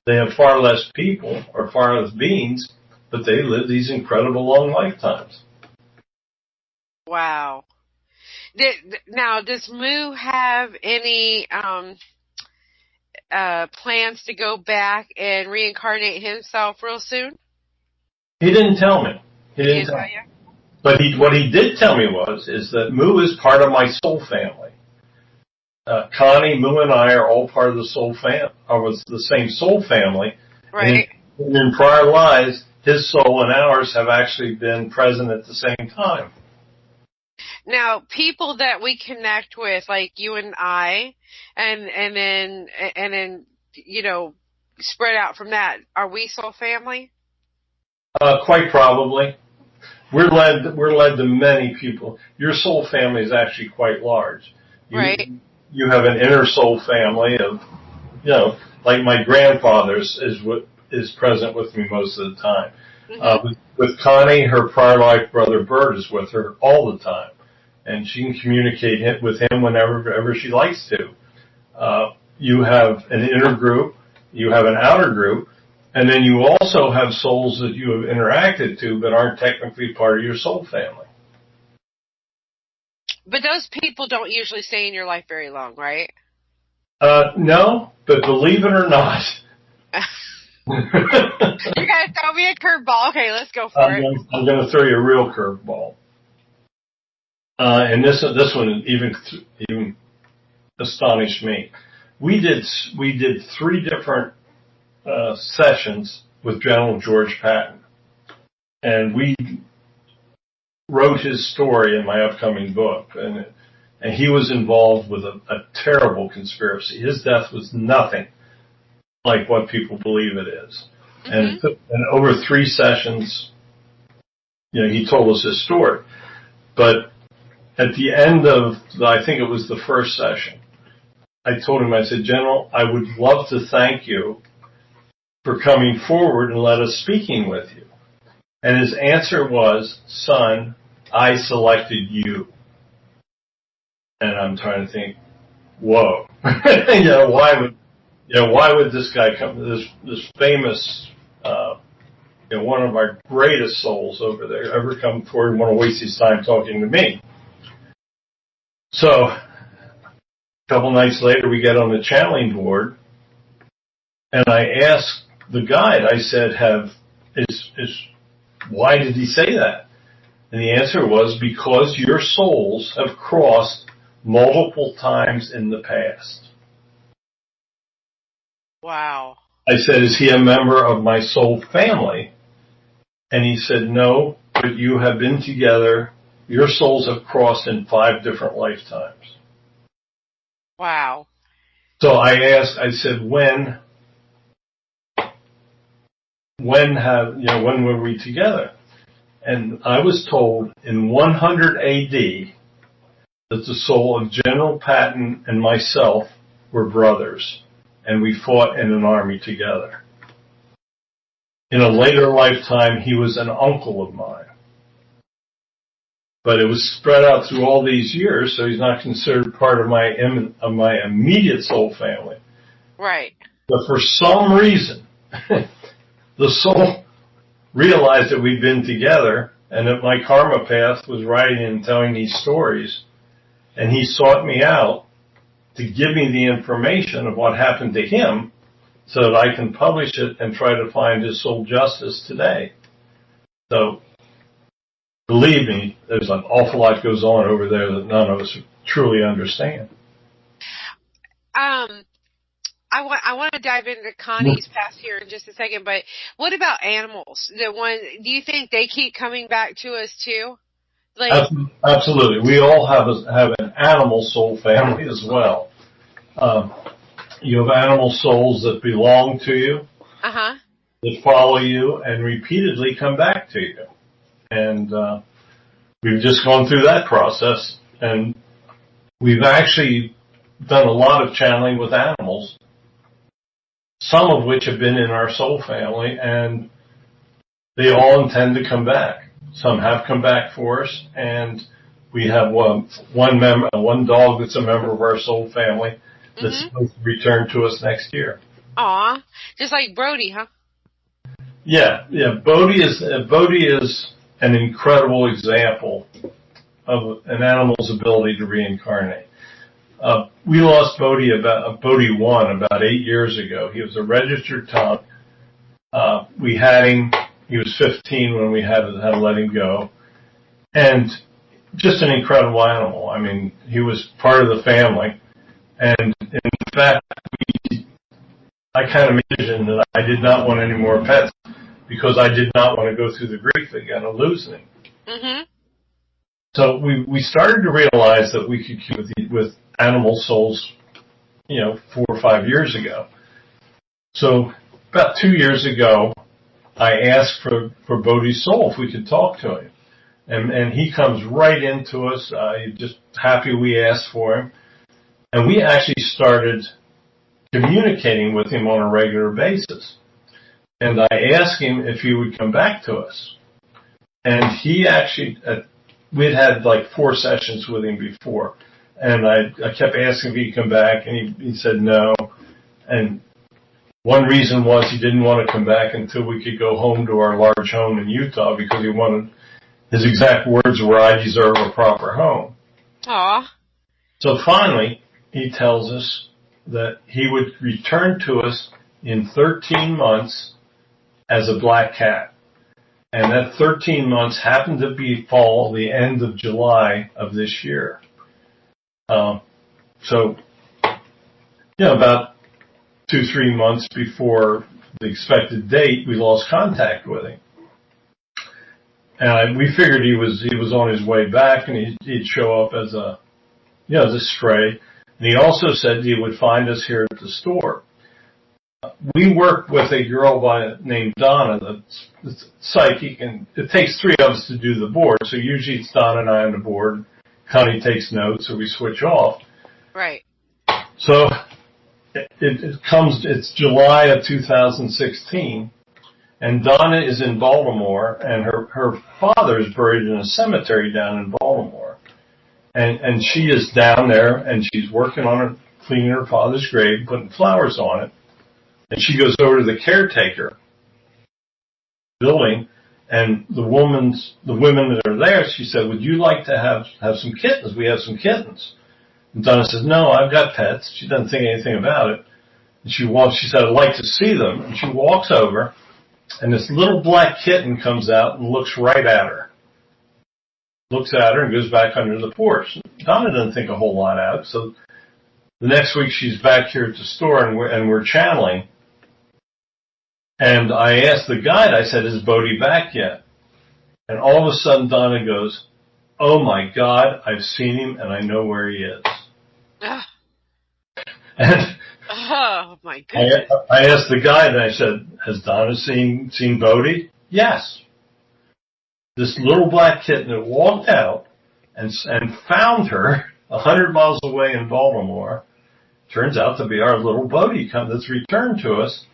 they have far less people or far less beings, but they live these incredible long lifetimes. Wow. Now, does Mu have any plans to go back and reincarnate himself real soon? He didn't tell me. He didn't tell you? But what he did tell me is that Mu is part of my soul family. Connie, Mu, and I are all part of the soul the same soul family. Right. And in prior lives, his soul and ours have actually been present at the same time. Now, people that we connect with, like you and I, and then spread out from that, are we soul family? Quite probably. We're led to many people. Your soul family is actually quite large. Right. You have an inner soul family of, like my grandfather's is present with me most of the time. Mm-hmm. With Connie, her prior life brother Bert is with her all the time, and she can communicate with him whenever she likes to. You have an inner group, you have an outer group, and then you also have souls that you have interacted to but aren't technically part of your soul family. But those people don't usually stay in your life very long, right? No, but believe it or not. You're going to throw me a curveball. Okay, let's go for it. I'm going to throw you a real curveball. And this one even astonished me. We did 3 different sessions with General George Patton, and we wrote his story in my upcoming book, and he was involved with a terrible conspiracy. His death was nothing like what people believe it is. Mm-hmm. And over 3 sessions, he told us his story. But at the end of, I think it was the first session, I told him, I said, General, I would love to thank you for coming forward and let us speaking with you. And his answer was, son, I selected you. And I'm trying to think, whoa, why would this guy come, this famous, one of our greatest souls over there ever come forward and want to waste his time talking to me? So, a couple nights later, we get on the channeling board, and I asked the guide, I said, why did he say that? And the answer was, because your souls have crossed multiple times in the past. Wow. I said, is he a member of my soul family? And he said, no, but you have been together. Your souls have crossed in 5 different lifetimes. Wow. So I said, when were we together? And I was told in 100 AD that the soul of General Patton and myself were brothers, and we fought in an army together. In a later lifetime, he was an uncle of mine. But it was spread out through all these years, so he's not considered part of my immediate soul family. Right. But for some reason, the soul realized that we'd been together and that my karma path was writing and telling these stories, and he sought me out to give me the information of what happened to him so that I can publish it and try to find his soul justice today. So, believe me, there's an awful lot goes on over there that none of us truly understand. I want to dive into Connie's past here in just a second, but what about animals? Do you think they keep coming back to us too? Absolutely. We all have an animal soul family as well. You have animal souls that belong to you, that follow you, and repeatedly come back to you. And we've just gone through that process, and we've actually done a lot of channeling with animals some of which have been in our soul family, and they all intend to come back. Some have come back for us, and we have one dog that's a member of our soul family that's supposed to return to us next year. Aw, just like Brody, huh? Yeah. Bodhi is an incredible example of an animal's ability to reincarnate. We lost Bodhi 1 about 8 years ago. He was a registered tongue. We had him. He was 15 when we had to let him go, and just an incredible animal. I mean, he was part of the family, and in fact, I kind of envisioned that I did not want any more pets because I did not want to go through the grief again of losing him. Mm-hmm. So we started to realize that we could keep with animal souls, 4 or 5 years ago. So about 2 years ago, I asked for Bodhi's soul if we could talk to him. And he comes right into us. He's just happy we asked for him. And we actually started communicating with him on a regular basis. And I asked him if he would come back to us. And he actually, we'd had like 4 sessions with him before. And I kept asking if he'd come back, and he said no. And one reason was he didn't want to come back until we could go home to our large home in Utah, because his exact words were, "I deserve a proper home." Aww. So finally, he tells us that he would return to us in 13 months as a black cat. And that 13 months happened to fall the end of July of this year. So, about 2-3 months before the expected date, we lost contact with him. And we figured he was on his way back, and he'd show up as a stray. And he also said he would find us here at the store. We work with a girl named Donna that's psychic, and it takes 3 of us to do the board. So usually it's Donna and I on the board. Connie takes notes, or we switch off. Right. So it's July of 2016, and Donna is in Baltimore, and her father is buried in a cemetery down in Baltimore. And she is down there, and she's working on cleaning her father's grave, putting flowers on it. And she goes over to the caretaker building, and the women that are there, she said, "Would you like to have some kittens? We have some kittens." And Donna says, "No, I've got pets." She doesn't think anything about it. And she said, "I'd like to see them." And she walks over, and this little black kitten comes out and looks right at her. Looks at her and goes back under the porch. Donna doesn't think a whole lot out. So the next week she's back here at the store, and we're channeling. And I asked the guide, I said, "Is Bodhi back yet?" And all of a sudden Donna goes, "Oh my God, I've seen him and I know where he is." And oh my goodness. I asked the guide, and I said, "Has Donna seen Bodhi?" "Yes." This little black kitten that walked out and found her 100 miles away in Baltimore turns out to be our little Bodhi that's returned to us.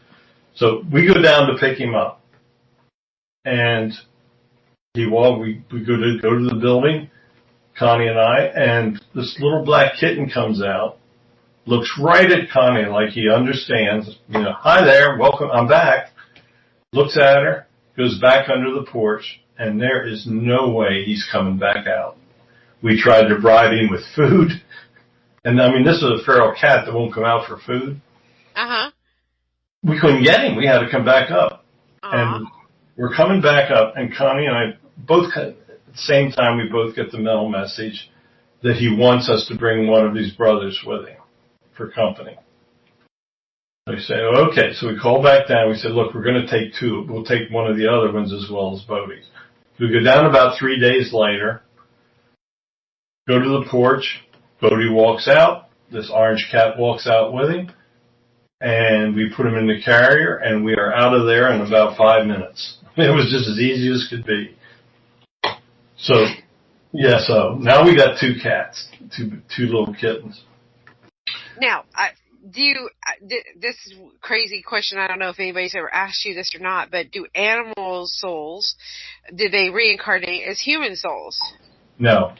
So we go down to pick him up, and we go to the building, Connie and I, and this little black kitten comes out, looks right at Connie like he understands, "Hi there, welcome, I'm back." Looks at her, goes back under the porch, and there is no way he's coming back out. We tried to bribe him with food, and this is a feral cat that won't come out for food. Uh-huh. We couldn't get him. We had to come back up. Aww. And we're coming back up, and Connie and I both, at the same time, we both get the mental message that he wants us to bring one of these brothers with him for company. We say, "Okay." So we call back down. We said, "Look, we're going to take 2. We'll take one of the other ones as well as Bodhi's." We go down about 3 days later, go to the porch. Bodhi walks out. This orange cat walks out with him. And we put him in the carrier, and we are out of there in about 5 minutes. It was just as easy as could be. So now we got 2 cats, two little kittens. Now, this is a crazy question. I don't know if anybody's ever asked you this or not, but do animal souls, do they reincarnate as human souls? No.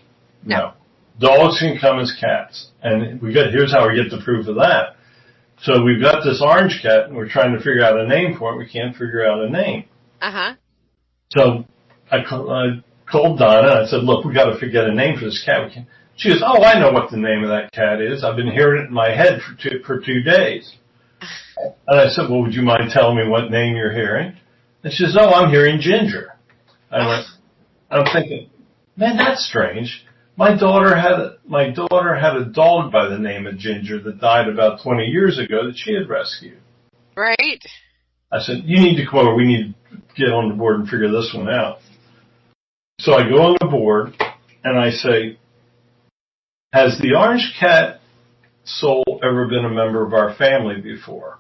Dogs can come as cats, and here's how we get the proof of that. So we've got this orange cat, and we're trying to figure out a name for it. We can't figure out a name. So I called Donna, and I said, look, we got to get a name for this cat. She goes, oh, I know what the name of that cat is. I've been hearing it in my head for 2 days. And I said, well, would you mind telling me what name you're hearing? And she says, oh, I'm hearing Ginger. I'm thinking, man, that's strange. My daughter had a dog by the name of Ginger that died about 20 years ago that she had rescued. Right. I said, you need to come over. We need to get on the board and figure this one out. So I go on the board and I say, has the orange cat soul ever been a member of our family before?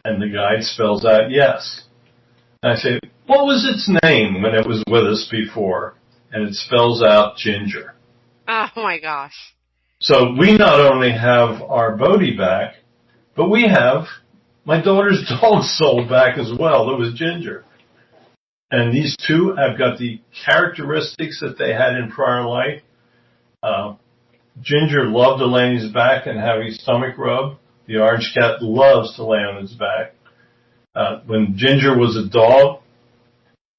And the guide spells out yes. And I say, what was its name when it was with us before? And it spells out Ginger. Oh my gosh. So we not only have our Bodhi back, but we have my daughter's dog's soul back as well. That was Ginger. And these two have got the characteristics that they had in prior life. Ginger loved to lay on his back and have his stomach rubbed. The orange cat loves to lay on his back. When Ginger was a dog,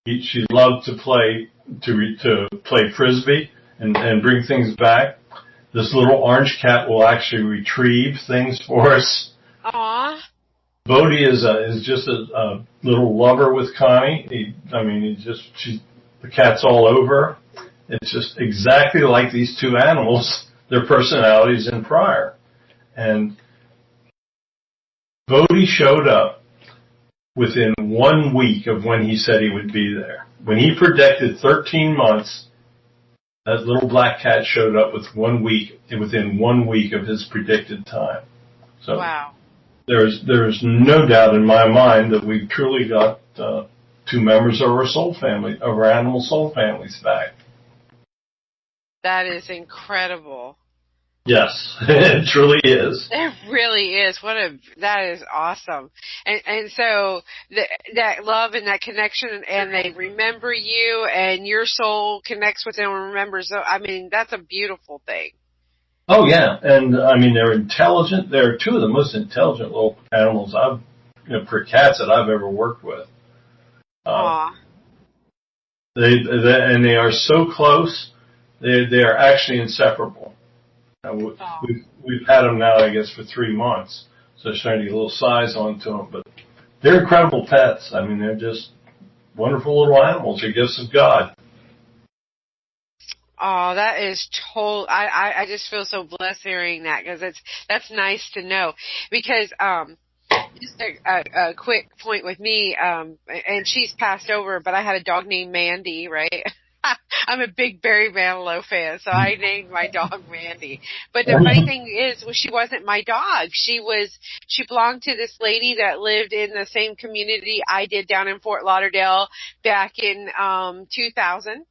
she loved to play frisbee and bring things back. This little orange cat will actually retrieve things for us. Aww. Bodhi is just a little lover with Connie. The cat's all over. It's just exactly like these two animals, their personalities in prior. And Bodhi showed up within 1 week of when he said he would be there. When he predicted 13 months, that little black cat showed up within 1 week of his predicted time. So wow. There's no doubt in my mind that we've truly got two members of our soul family, of our animal soul families back. That is incredible. Yes, it truly is. It really is. That is awesome. And so that love and that connection, and they remember you, and your soul connects with them and remembers. That's a beautiful thing. Oh yeah, and they're intelligent. They're two of the most intelligent little animals for cats that I've ever worked with. Aww. They are so close. They are actually inseparable. We've had them now, I guess, for 3 months, so they're starting to get a little size onto them. But they're incredible pets. They're just wonderful little animals. They're gifts of God. Oh, that is I just feel so blessed hearing that, because that's nice to know. Because just a quick point with me, and she's passed over, but I had a dog named Mandy, right? I'm a big Barry Manilow fan, so I named my dog Mandy. But the funny thing is, she wasn't my dog. She belonged to this lady that lived in the same community I did down in Fort Lauderdale back in 2000.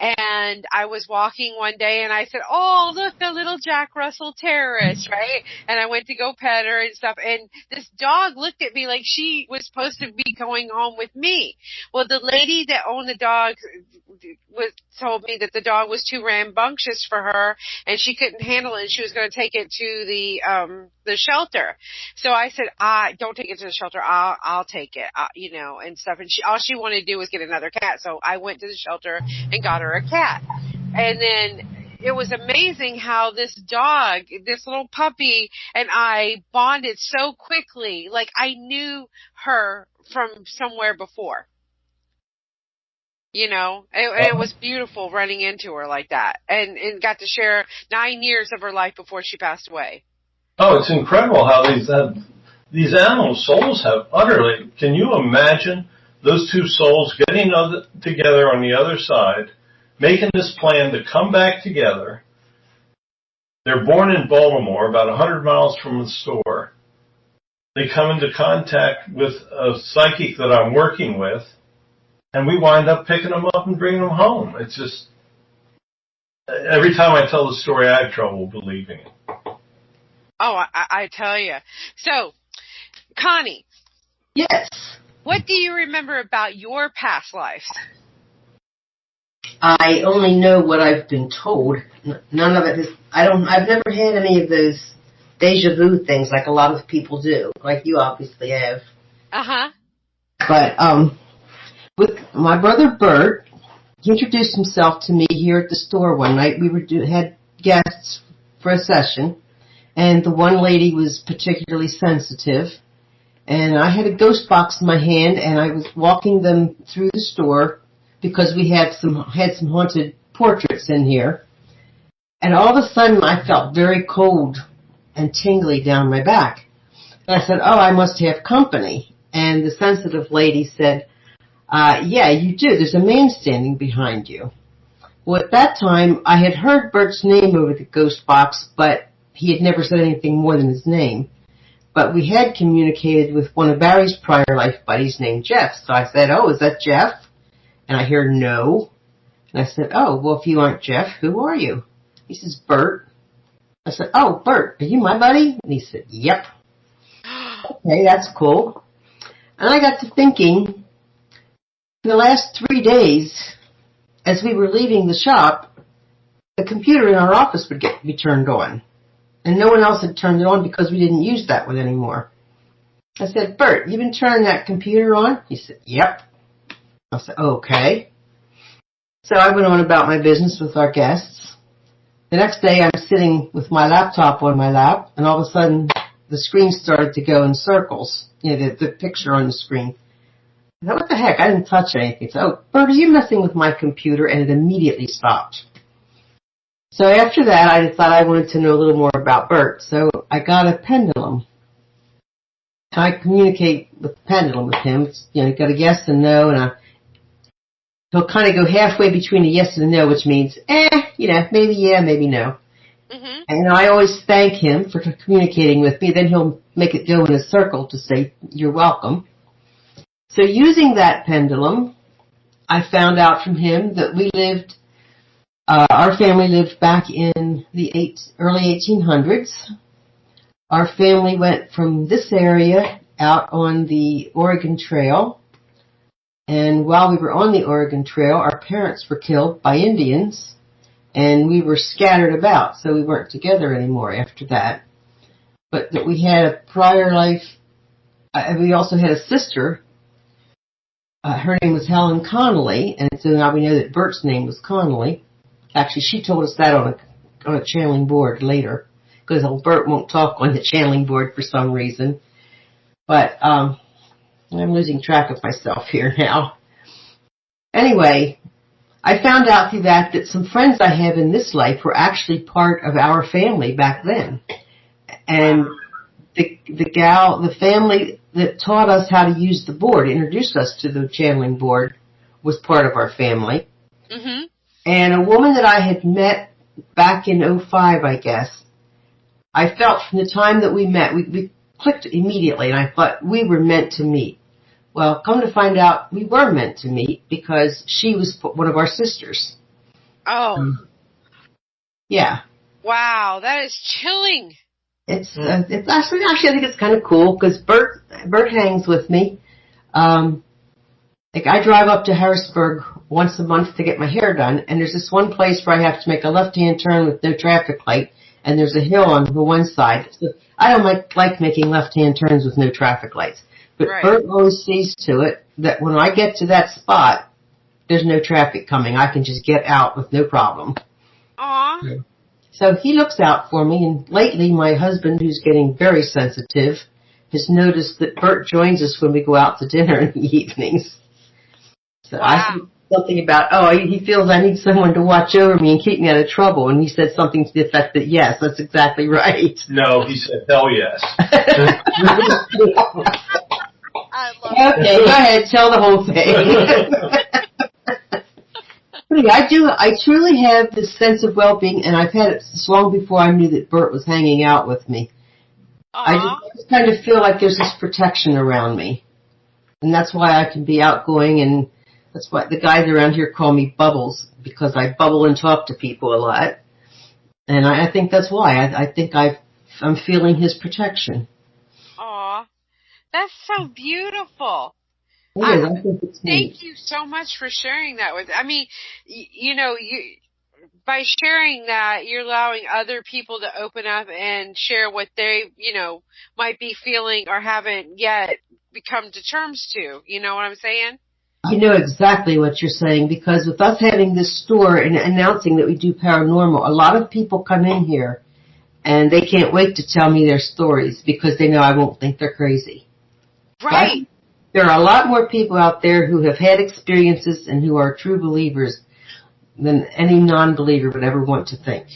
And I was walking one day and I said, oh, look, the little Jack Russell Terrier, right? And I went to go pet her and stuff. And this dog looked at me like she was supposed to be going home with me. Well, the lady that owned the dog told me that the dog was too rambunctious for her and she couldn't handle it, and she was going to take it to the shelter. So I said, don't take it to the shelter. I'll take it, and stuff. And all she wanted to do was get another cat. So I went to the shelter and got her a cat. And then it was amazing how this dog, this little puppy, and I bonded so quickly. Like I knew her from somewhere before. It was beautiful running into her like that, and got to share 9 years of her life before she passed away. Oh, it's incredible how these animal souls have utterly. Can you imagine those two souls getting together on the other side, making this plan to come back together? They're born in Baltimore, about 100 miles from the store. They come into contact with a psychic that I'm working with, and we wind up picking them up and bringing them home. It's just, every time I tell the story, I have trouble believing it. Oh, I tell you. So, Connie. Yes. What do you remember about your past lives? I only know what I've been told. None of it is, I've never had any of those deja vu things like a lot of people do, like you obviously have. Uh-huh. But, with my brother Bert, he introduced himself to me here at the store one night. We had guests for a session, and the one lady was particularly sensitive. And I had a ghost box in my hand, and I was walking them through the store because we had some haunted portraits in here. And all of a sudden, I felt very cold and tingly down my back. And I said, "Oh, I must have company." And the sensitive lady said, "Yeah, you do. There's a man standing behind you." Well, at that time, I had heard Bert's name over the ghost box, but he had never said anything more than his name. But we had communicated with one of Barry's prior life buddies named Jeff. So I said, "Oh, is that Jeff?" And I hear no. And I said, "Oh, well, if you aren't Jeff, who are you?" He says, "Bert." I said, "Oh, Bert, are you my buddy?" And he said, "Yep." Okay, that's cool. And I got to thinking, for the last 3 days, as we were leaving the shop, the computer in our office would be turned on. And no one else had turned it on because we didn't use that one anymore. I said, "Bert, you been turning that computer on?" He said, "Yep." I said, "Okay." So I went on about my business with our guests. The next day I'm sitting with my laptop on my lap, and all of a sudden the screen started to go in circles. You know, the picture on the screen. I thought, what the heck? I didn't touch anything. So, "Oh, Bert, are you messing with my computer?" And it immediately stopped. So after that, I decided I wanted to know a little more about Bert. So I got a pendulum. I communicate with the pendulum with him. It's, you know, you got a yes and no, and he'll kind of go halfway between a yes and a no, which means, maybe yeah, maybe no. Mm-hmm. And I always thank him for communicating with me. Then he'll make it go in a circle to say, "You're welcome." So using that pendulum, I found out from him that our family lived back in the early 1800s. Our family went from this area out on the Oregon Trail. And while we were on the Oregon Trail, our parents were killed by Indians. And we were scattered about, so we weren't together anymore after that. But that we had a prior life. We also had a sister. Her name was Helen Connolly. And so now we know that Bert's name was Connolly. Actually, she told us that on a channeling board later, because old Bert won't talk on the channeling board for some reason. But I'm losing track of myself here now. Anyway, I found out through that some friends I have in this life were actually part of our family back then. And the family that taught us how to use the board, introduced us to the channeling board, was part of our family. Mm-hmm. And a woman that I had met back in 2005, I guess, I felt from the time that we met, we clicked immediately, and I thought we were meant to meet. Well, come to find out, we were meant to meet because she was one of our sisters. Oh. Yeah. Wow, that is chilling. It's actually, I think it's kind of cool because Bert hangs with me. Like I drive up to Harrisburg once a month to get my hair done, and there's this one place where I have to make a left-hand turn with no traffic light, and there's a hill on the one side. So I don't like making left-hand turns with no traffic lights. But right. Bert always sees to it that when I get to that spot, there's no traffic coming. I can just get out with no problem. Aw. Yeah. So he looks out for me, and lately my husband, who's getting very sensitive, has noticed that Bert joins us when we go out to dinner in the evenings. So wow. I said something about, he feels I need someone to watch over me and keep me out of trouble, and he said something to the effect that, yes, that's exactly right. No, he said, hell yes. I love okay, go ahead, tell the whole thing. I truly have this sense of well-being, and I've had it this long before I knew that Bert was hanging out with me. I just kind of feel like there's this protection around me. And that's why I can be outgoing, and that's why the guys around here call me Bubbles, because I bubble and talk to people a lot. And I think that's why. I think I I'm feeling his protection. Aw, that's so beautiful. It is. I think it's neat. Thank you so much for sharing that with. I mean, by sharing that, you're allowing other people to open up and share what they, might be feeling or haven't yet become to terms to. You know what I'm saying? I know exactly what you're saying, because with us having this store and announcing that we do paranormal, a lot of people come in here and they can't wait to tell me their stories because they know I won't think they're crazy. Right. There are a lot more people out there who have had experiences and who are true believers than any non-believer would ever want to think.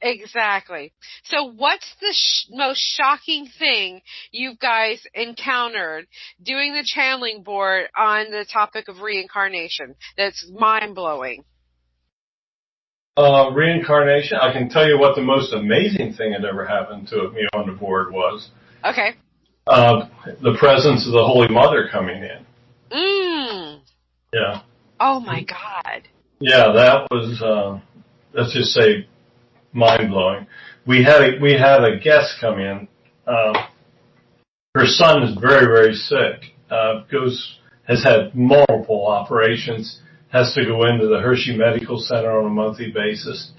Exactly. So what's the most shocking thing you guys encountered doing the channeling board on the topic of reincarnation that's mind-blowing? Reincarnation, I can tell you what the most amazing thing that ever happened to me on the board was. Okay. The presence of the Holy Mother coming in. Yeah. Oh my God. Yeah, that was, let's just say, mind-blowing. We had a guest come in. Her son is very, very sick. Has had multiple operations, has to go into the Hershey Medical Center on a monthly basis.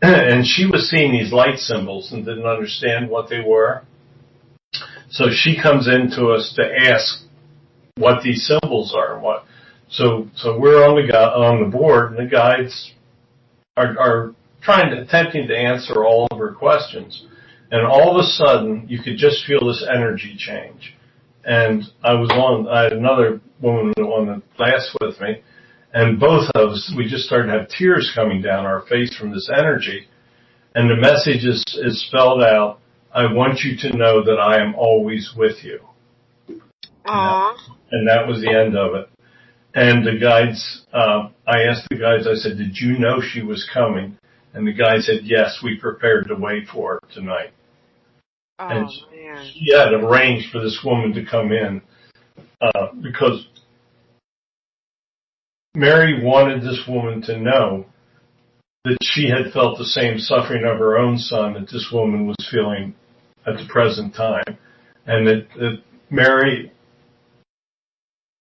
And she was seeing these light symbols and didn't understand what they were. So she comes in to us to ask what these symbols are. So we're on the board, and the guides are attempting to answer all of her questions. And all of a sudden, you could just feel this energy change. And I had another woman on the class with me, and both of us, we just started to have tears coming down our face from this energy. And the message is spelled out, I want you to know that I am always with you. Aww. And that was the end of it. And the guides, I asked the guides, I said, did you know she was coming? And the guy said, yes, we prepared to wait for her tonight. Oh, and man. She had arranged for this woman to come in because Mary wanted this woman to know that she had felt the same suffering of her own son that this woman was feeling at the present time. And that Mary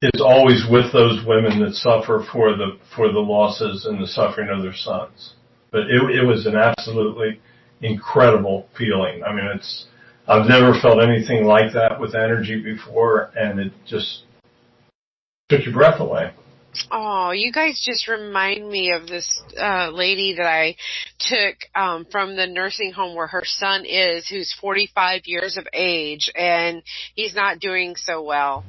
is always with those women that suffer for the losses and the suffering of their sons. But it was an absolutely incredible feeling. I mean, I've never felt anything like that with energy before, and it just took your breath away. Oh, you guys just remind me of this lady that I took from the nursing home where her son is, who's 45 years of age, and he's not doing so well.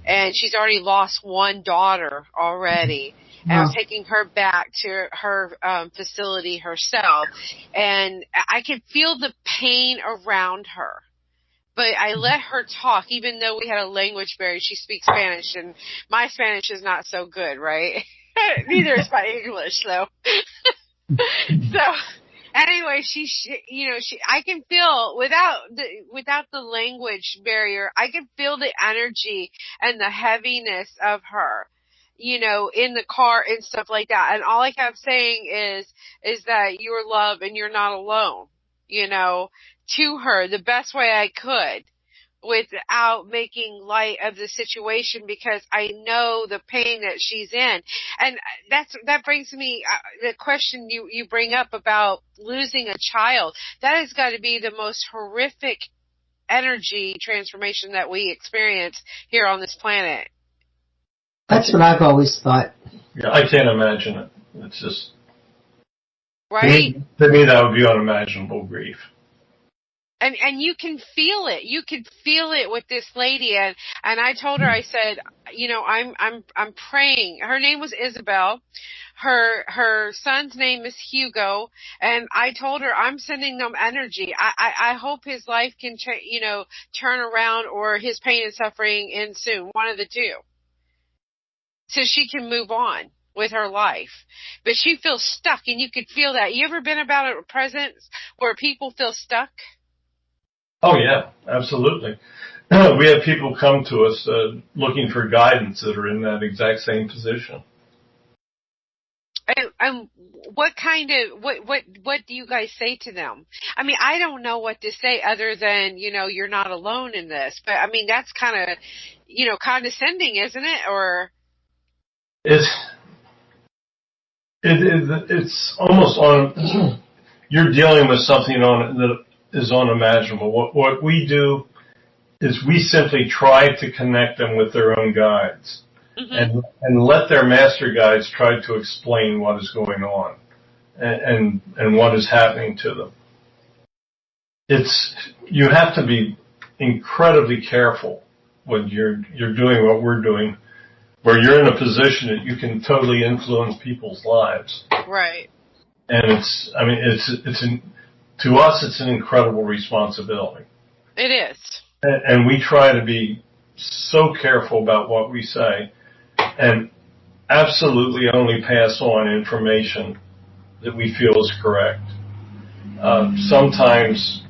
And she's already lost one daughter already. And I was taking her back to her facility herself, and I could feel the pain around her. But I let her talk, even though we had a language barrier. She speaks Spanish, and my Spanish is not so good, right? Neither is my English, though. So, anyway, I can feel without the language barrier, I can feel the energy and the heaviness of her, in the car and stuff like that. And all I kept saying is that you're loved and you're not alone, to her the best way I could without making light of the situation, because I know the pain that she's in. And that brings me the question you bring up about losing a child. That has got to be the most horrific energy transformation that we experience here on this planet. That's what I've always thought. Yeah, I can't imagine it. It's just... Right? To me, that would be unimaginable grief. And you can feel it. You can feel it with this lady. And I told her, I said, I'm praying. Her name was Isabel. Her son's name is Hugo. And I told her, I'm sending them energy. I hope his life can, turn around, or his pain and suffering end soon. One of the two. So she can move on with her life. But she feels stuck, and you could feel that. You ever been about a presence where people feel stuck? Oh, yeah, absolutely. We have people come to us looking for guidance that are in that exact same position. And what kind of, what do you guys say to them? I mean, I don't know what to say other than, you're not alone in this, but I mean, that's kind of, condescending, isn't it? Or it's almost on, you're dealing with something that is unimaginable. What we do is we simply try to connect them with their own guides. Mm-hmm. And let their master guides try to explain what is going on and what is happening to them. You have to be incredibly careful when you're doing what we're doing, where you're in a position that you can totally influence people's lives. Right. And to us, it's an incredible responsibility. It is. And we try to be so careful about what we say and absolutely only pass on information that we feel is correct. Sometimes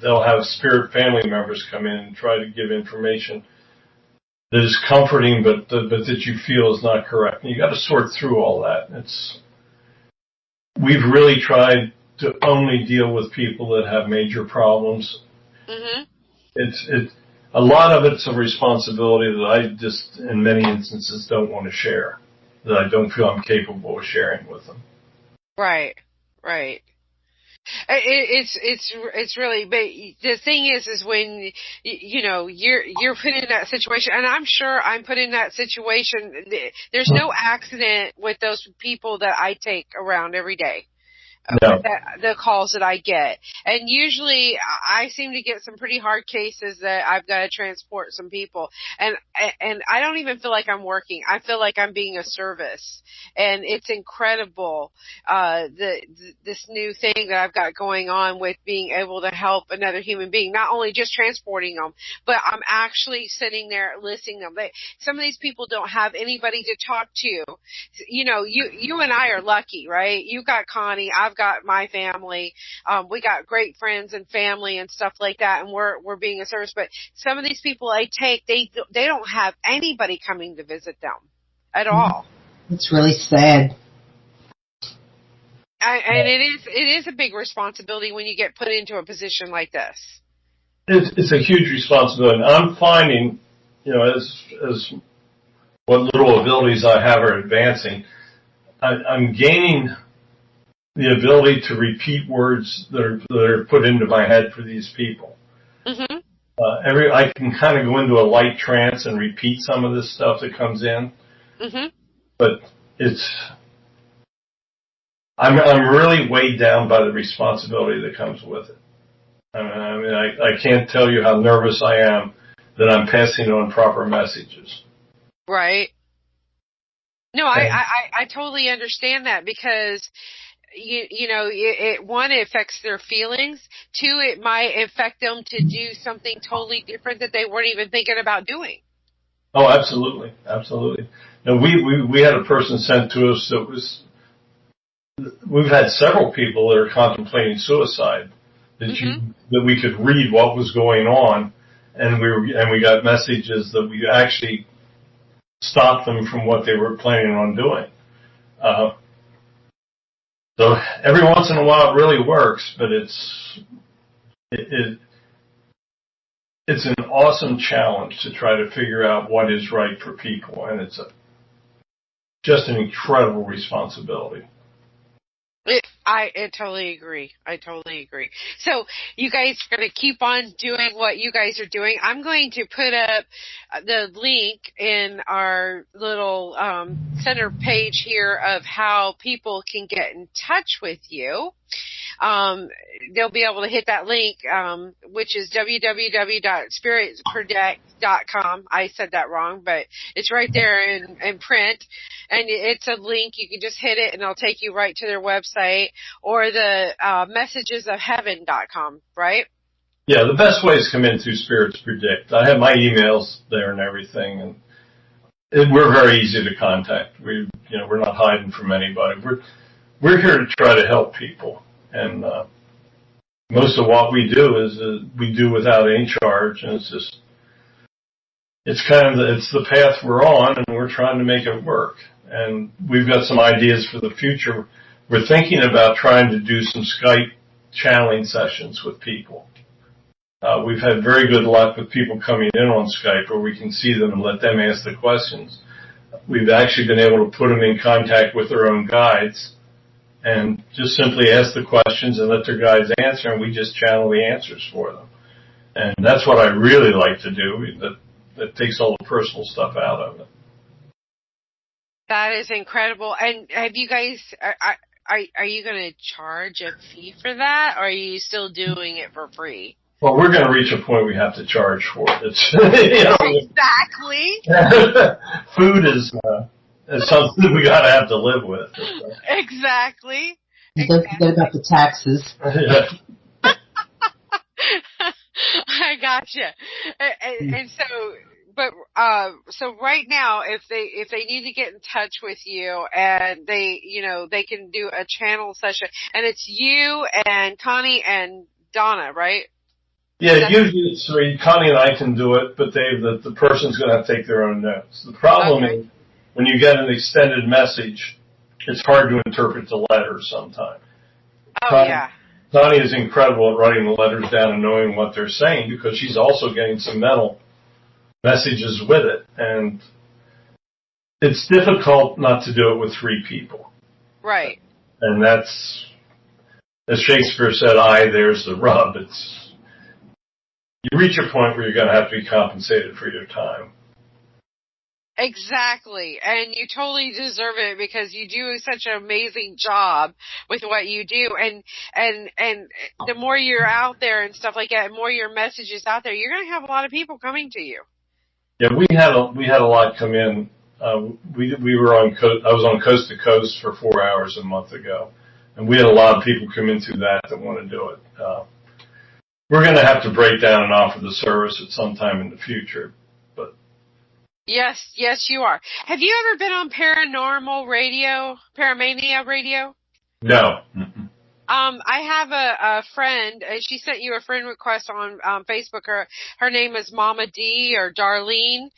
they'll have spirit family members come in and try to give information that is comforting, but that you feel is not correct. And you got to sort through all that. We've really tried to only deal with people that have major problems. Mm-hmm. A lot of it's a responsibility that I just, in many instances, don't want to share, that I don't feel I'm capable of sharing with them. Right. It's really, but the thing is when, you're put in that situation, and I'm sure I'm put in that situation. There's no accident with those people that I take around every day. No. The calls that I get. And usually I seem to get some pretty hard cases that I've got to transport some people. And I don't even feel like I'm working. I feel like I'm being a service. And it's incredible, this new thing that I've got going on with being able to help another human being, not only just transporting them, but I'm actually sitting there listening to them. Some of these people don't have anybody to talk to. You and I are lucky, right? You got Connie, I've got my family. We got great friends and family and stuff like that, and we're being a service. But some of these people I take, they don't have anybody coming to visit them at all. It's really sad. And it is a big responsibility when you get put into a position like this. It's a huge responsibility. I'm finding, as what little abilities I have are advancing, I'm gaining the ability to repeat words that are put into my head for these people. Mm-hmm. I can kind of go into a light trance and repeat some of this stuff that comes in. Mm-hmm. But I'm really weighed down by the responsibility that comes with it. I can't tell you how nervous I am that I'm passing on proper messages. Right. No, I totally understand that, because it affects their feelings. Two, it might affect them to do something totally different that they weren't even thinking about doing. Oh, absolutely. Now, we had a person sent to us we've had several people that are contemplating suicide that we could read what was going on, and we got messages that we actually stopped them from what they were planning on doing. So every once in a while it really works, but it's an awesome challenge to try to figure out what is right for people, and it's just an incredible responsibility. I totally agree. So you guys are going to keep on doing what you guys are doing. I'm going to put up the link in our little center page here of how people can get in touch with you. They'll be able to hit that link, which is www.spiritproject.com. I said that wrong, but it's right there in print. And it's a link. You can just hit it and it'll take you right to their website, or the messagesofheaven.com, right? Yeah, the best way is come in through Spirits Predict. I have my emails there and everything, and we're very easy to contact. We're not hiding from anybody. We're here to try to help people, and most of what we do is we do without any charge, and it's the path we're on, and we're trying to make it work. And we've got some ideas for the future we're thinking about trying to do some Skype channeling sessions with people. We've had very good luck with people coming in on Skype where we can see them and let them ask the questions. We've actually been able to put them in contact with their own guides and just simply ask the questions and let their guides answer, and we just channel the answers for them. And that's what I really like to do. That takes all the personal stuff out of it. That is incredible. And have you guys, are you going to charge a fee for that, or are you still doing it for free? Well, we're going to reach a point we have to charge for it. It's, you know, exactly. Food is something we got to have to live with. Exactly. Don't forget about the taxes. Yeah. I gotcha. And so, but so right now, if they need to get in touch with you, and they can do a channel session, and it's you and Connie and Donna, right? Yeah, usually it's Connie and I can do it, but the person's going to have to take their own notes. The problem is when you get an extended message, it's hard to interpret the letters sometimes. Oh, yeah. Connie is incredible at writing the letters down and knowing what they're saying because she's also getting some mental messages with it. And it's difficult not to do it with three people. Right. And that's, as Shakespeare said, there's the rub. You reach a point where you're going to have to be compensated for your time. Exactly. And you totally deserve it because you do such an amazing job with what you do. And the more you're out there and stuff like that, the more your message is out there, you're going to have a lot of people coming to you. Yeah, we had a lot come in. We were I was on Coast to Coast for 4 hours a month ago. And we had a lot of people come in through that want to do it. We're going to have to break down and offer the service at some time in the future. But yes, you are. Have you ever been on Paranormal Radio, Paramania Radio? No. Mm-mm. I have a friend. She sent you a friend request on Facebook. Her name is Mama D or Darlene.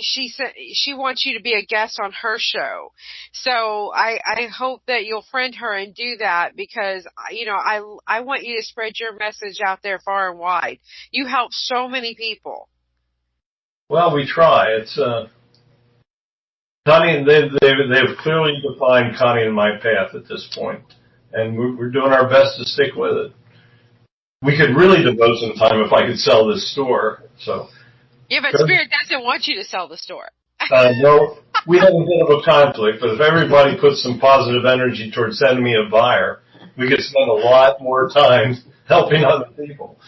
She said she wants you to be a guest on her show. So I hope that you'll friend her and do that because I want you to spread your message out there far and wide. You help so many people. Well, we try. It's Connie. They've clearly defined Connie and my path at this point. And we're doing our best to stick with it. We could really devote some time if I could sell this store. So. Yeah, but Spirit doesn't want you to sell the store. No, we have a bit of a conflict, but if everybody puts some positive energy towards sending me a buyer, we could spend a lot more time helping other people.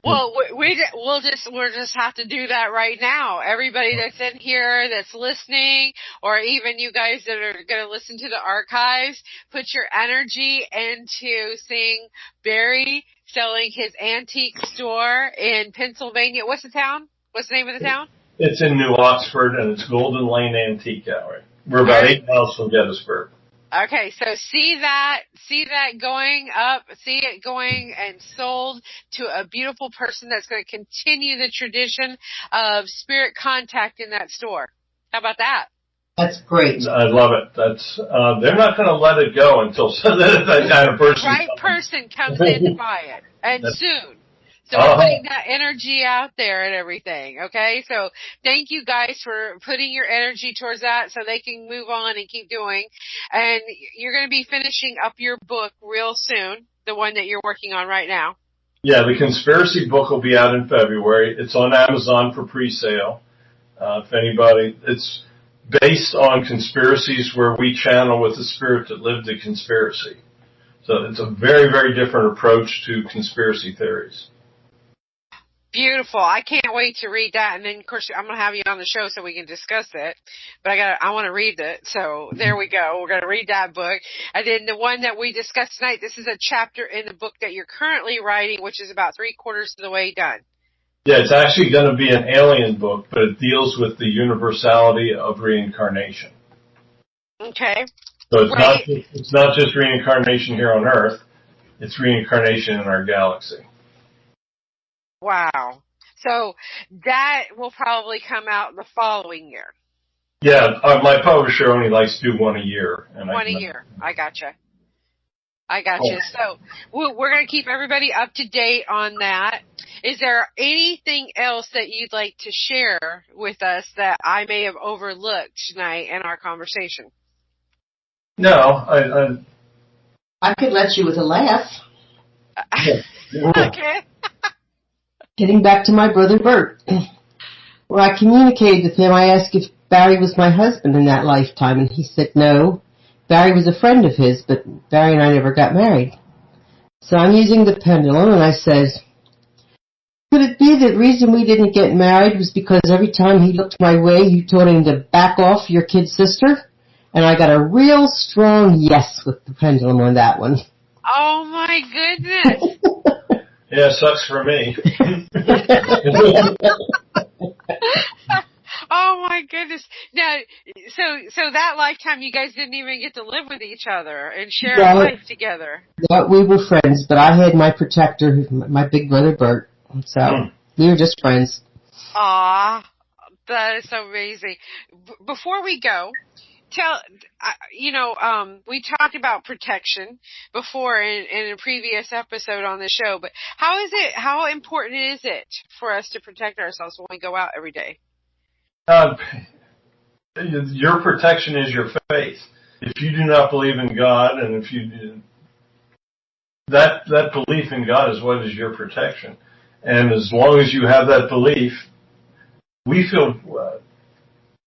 Well, we'll just have to do that right now. Everybody that's in here that's listening, or even you guys that are going to listen to the archives, put your energy into seeing Barry selling his antique store in Pennsylvania. What's the town? What's the name of the town? It's in New Oxford, and it's Golden Lane Antique Gallery. We're about 8 miles from Gettysburg. Okay, so see that going up, see it going and sold to a beautiful person that's going to continue the tradition of spirit contact in that store. How about that? That's great. I love it. They're not going to let it go until that kind of person. Right person comes in to buy it, and soon. So we're putting that energy out there and everything, okay? So thank you guys for putting your energy towards that so they can move on and keep doing. And you're going to be finishing up your book real soon, the one that you're working on right now. Yeah, the conspiracy book will be out in February. It's on Amazon for pre-sale. If anybody, it's based on conspiracies where we channel with the spirit that lived the conspiracy. So it's a very, very different approach to conspiracy theories. Beautiful. I can't wait to read that. And then, of course, I'm going to have you on the show so we can discuss it. But I want to read it. So there we go. We're going to read that book. And then the one that we discussed tonight, this is a chapter in the book that you're currently writing, which is about 3/4 of the way done. Yeah, it's actually going to be an alien book, but it deals with the universality of reincarnation. Okay. So it's not just reincarnation here on Earth. It's reincarnation in our galaxy. Wow. So that will probably come out the following year. Yeah, my publisher only likes to do one a year. And one a year. I gotcha. Oh. So we're going to keep everybody up to date on that. Is there anything else that you'd like to share with us that I may have overlooked tonight in our conversation? No, I could let you with a laugh. Okay. Getting back to my brother Bert. Well, I communicated with him. I asked if Barry was my husband in that lifetime, and he said no. Barry was a friend of his, but Barry and I never got married. So I'm using the pendulum, and I says, could it be the reason we didn't get married was because every time he looked my way, you told him to back off your kid's sister? And I got a real strong yes with the pendulum on that one. Oh, my goodness. yeah, sucks for me. Oh my goodness! Now, so that lifetime, you guys didn't even get to live with each other and share life together. Yeah, we were friends, but I had my protector, my big brother Bert. So we were just friends. Aw, that is so amazing. Before we go, we talked about protection before in a previous episode on the show, but how important is it for us to protect ourselves when we go out every day? Your protection is your faith. If you do not believe in God, and if you that belief in God is what is your protection. And as long as you have that belief, we feel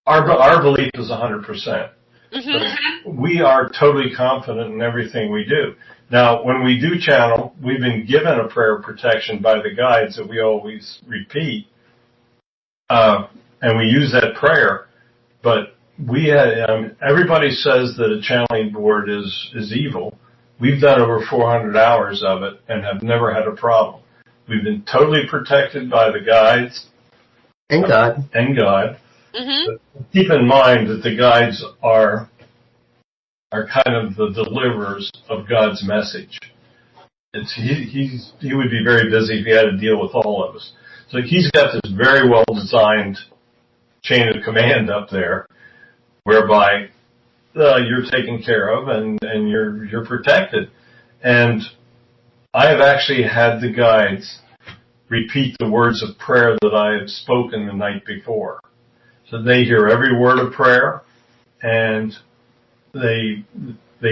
our belief is 100%. Mm-hmm. We are totally confident in everything we do. Now, when we do channel, we've been given a prayer of protection by the guides that we always repeat. And we use that prayer, but everybody says that a channeling board is evil. We've done over 400 hours of it and have never had a problem. We've been totally protected by the guides. And God. Mm-hmm. But keep in mind that the guides are kind of the deliverers of God's message. He would be very busy if he had to deal with all of us. So he's got this very well designed chain of command up there, whereby you're taken care of and you're protected. And I have actually had the guides repeat the words of prayer that I have spoken the night before. So they hear every word of prayer, and they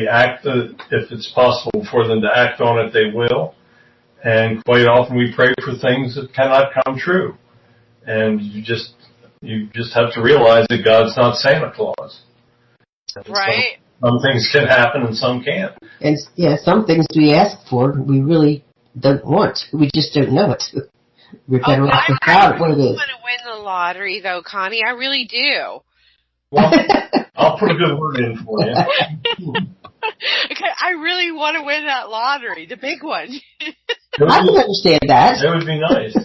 act. If it's possible for them to act on it, they will. And quite often we pray for things that cannot come true. And you just have to realize that God's not Santa Claus. Right. Some things can happen and some can't. And some things we ask for, we really don't want. We just don't know it. We're better off without what it is. I want to win the lottery, though, Connie. I really do. Well, I'll put a good word in for you. Okay, I really want to win that lottery, the big one. I can understand that. That would be nice.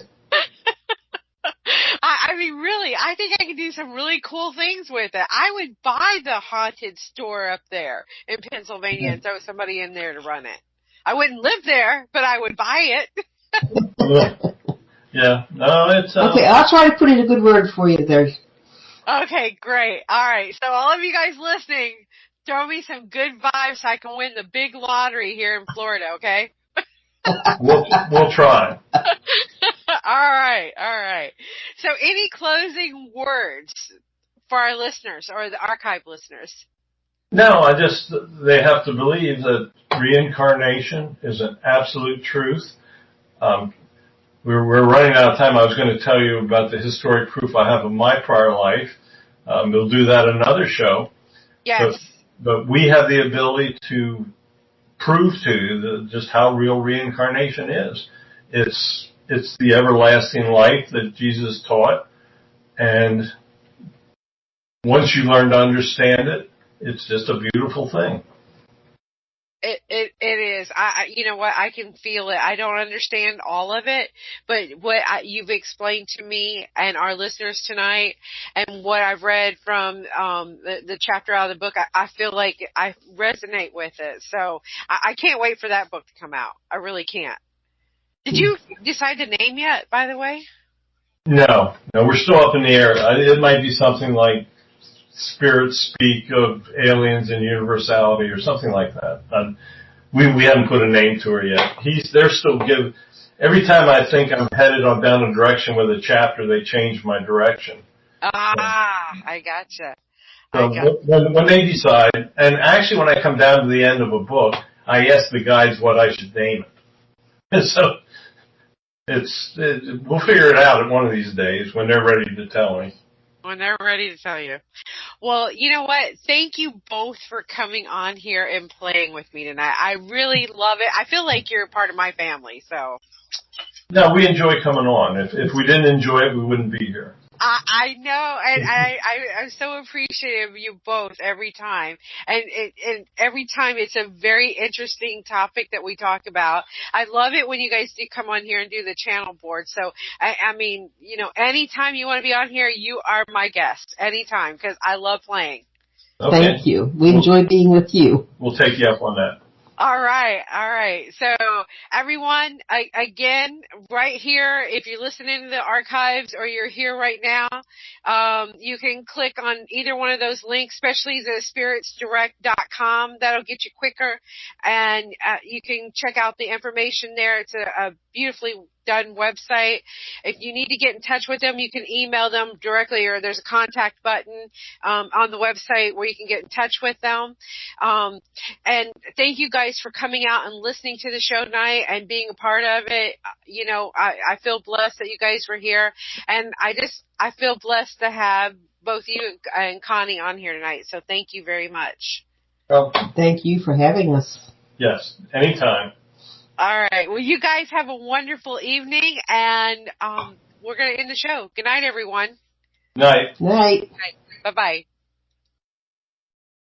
I mean, really, I think I could do some really cool things with it. I would buy the haunted store up there in Pennsylvania and throw somebody in there to run it. I wouldn't live there, but I would buy it. Yeah. No, it's... Okay, I'll try to put in a good word for you there. Okay, great. All right, so all of you guys listening, throw me some good vibes so I can win the big lottery here in Florida, okay? We'll try. All right. So any closing words for our listeners or the archive listeners? No, they have to believe that reincarnation is an absolute truth. We're running out of time. I was going to tell you about the historic proof I have of my prior life. We'll do that in another show. Yes. But we have the ability to prove to you just how real reincarnation is. It's the everlasting life that Jesus taught, and once you learn to understand it, it's just a beautiful thing. It is. You know what? I can feel it. I don't understand all of it, but what you've explained to me and our listeners tonight, and what I've read from the chapter out of the book, I feel like I resonate with it. So I can't wait for that book to come out. I really can't. Did you decide the name yet, by the way? No, we're still up in the air. It might be something like spirits speak of aliens and universality or something like that. We haven't put a name to her yet. They're still every time I think I'm headed down a direction with a chapter, they change my direction. I gotcha. So when they decide, and actually when I come down to the end of a book, I ask the guides what I should name it. And so we'll figure it out one of these days when they're ready to tell me. When they're ready to tell you. Well, you know what? Thank you both for coming on here and playing with me tonight. I really love it. I feel like you're a part of my family, so. No, we enjoy coming on. If we didn't enjoy it, we wouldn't be here. I know, and I'm so appreciative of you both every time. And every time it's a very interesting topic that we talk about. I love it when you guys do come on here and do the channel board. So, I mean, you know, anytime you want to be on here, you are my guest. Anytime, because I love playing. Okay. Thank you. We enjoy being with you. We'll take you up on that. All right. So, everyone, again, right here, if you're listening to the archives or you're here right now, you can click on either one of those links, especially the spiritsdirect.com. That'll get you quicker, and you can check out the information there. It's a beautifully done website. If you need to get in touch with them, you can email them directly, or there's a contact button on the website where you can get in touch with them. And thank you guys for coming out and listening to the show tonight and being a part of it. You know, I feel blessed that you guys were here, and I feel blessed to have both you and Connie on here tonight. So thank you very much. Well, thank you for having us. Yes, anytime. All right. Well, you guys have a wonderful evening, and we're going to end the show. Good night, everyone. Night. Night. Bye-bye.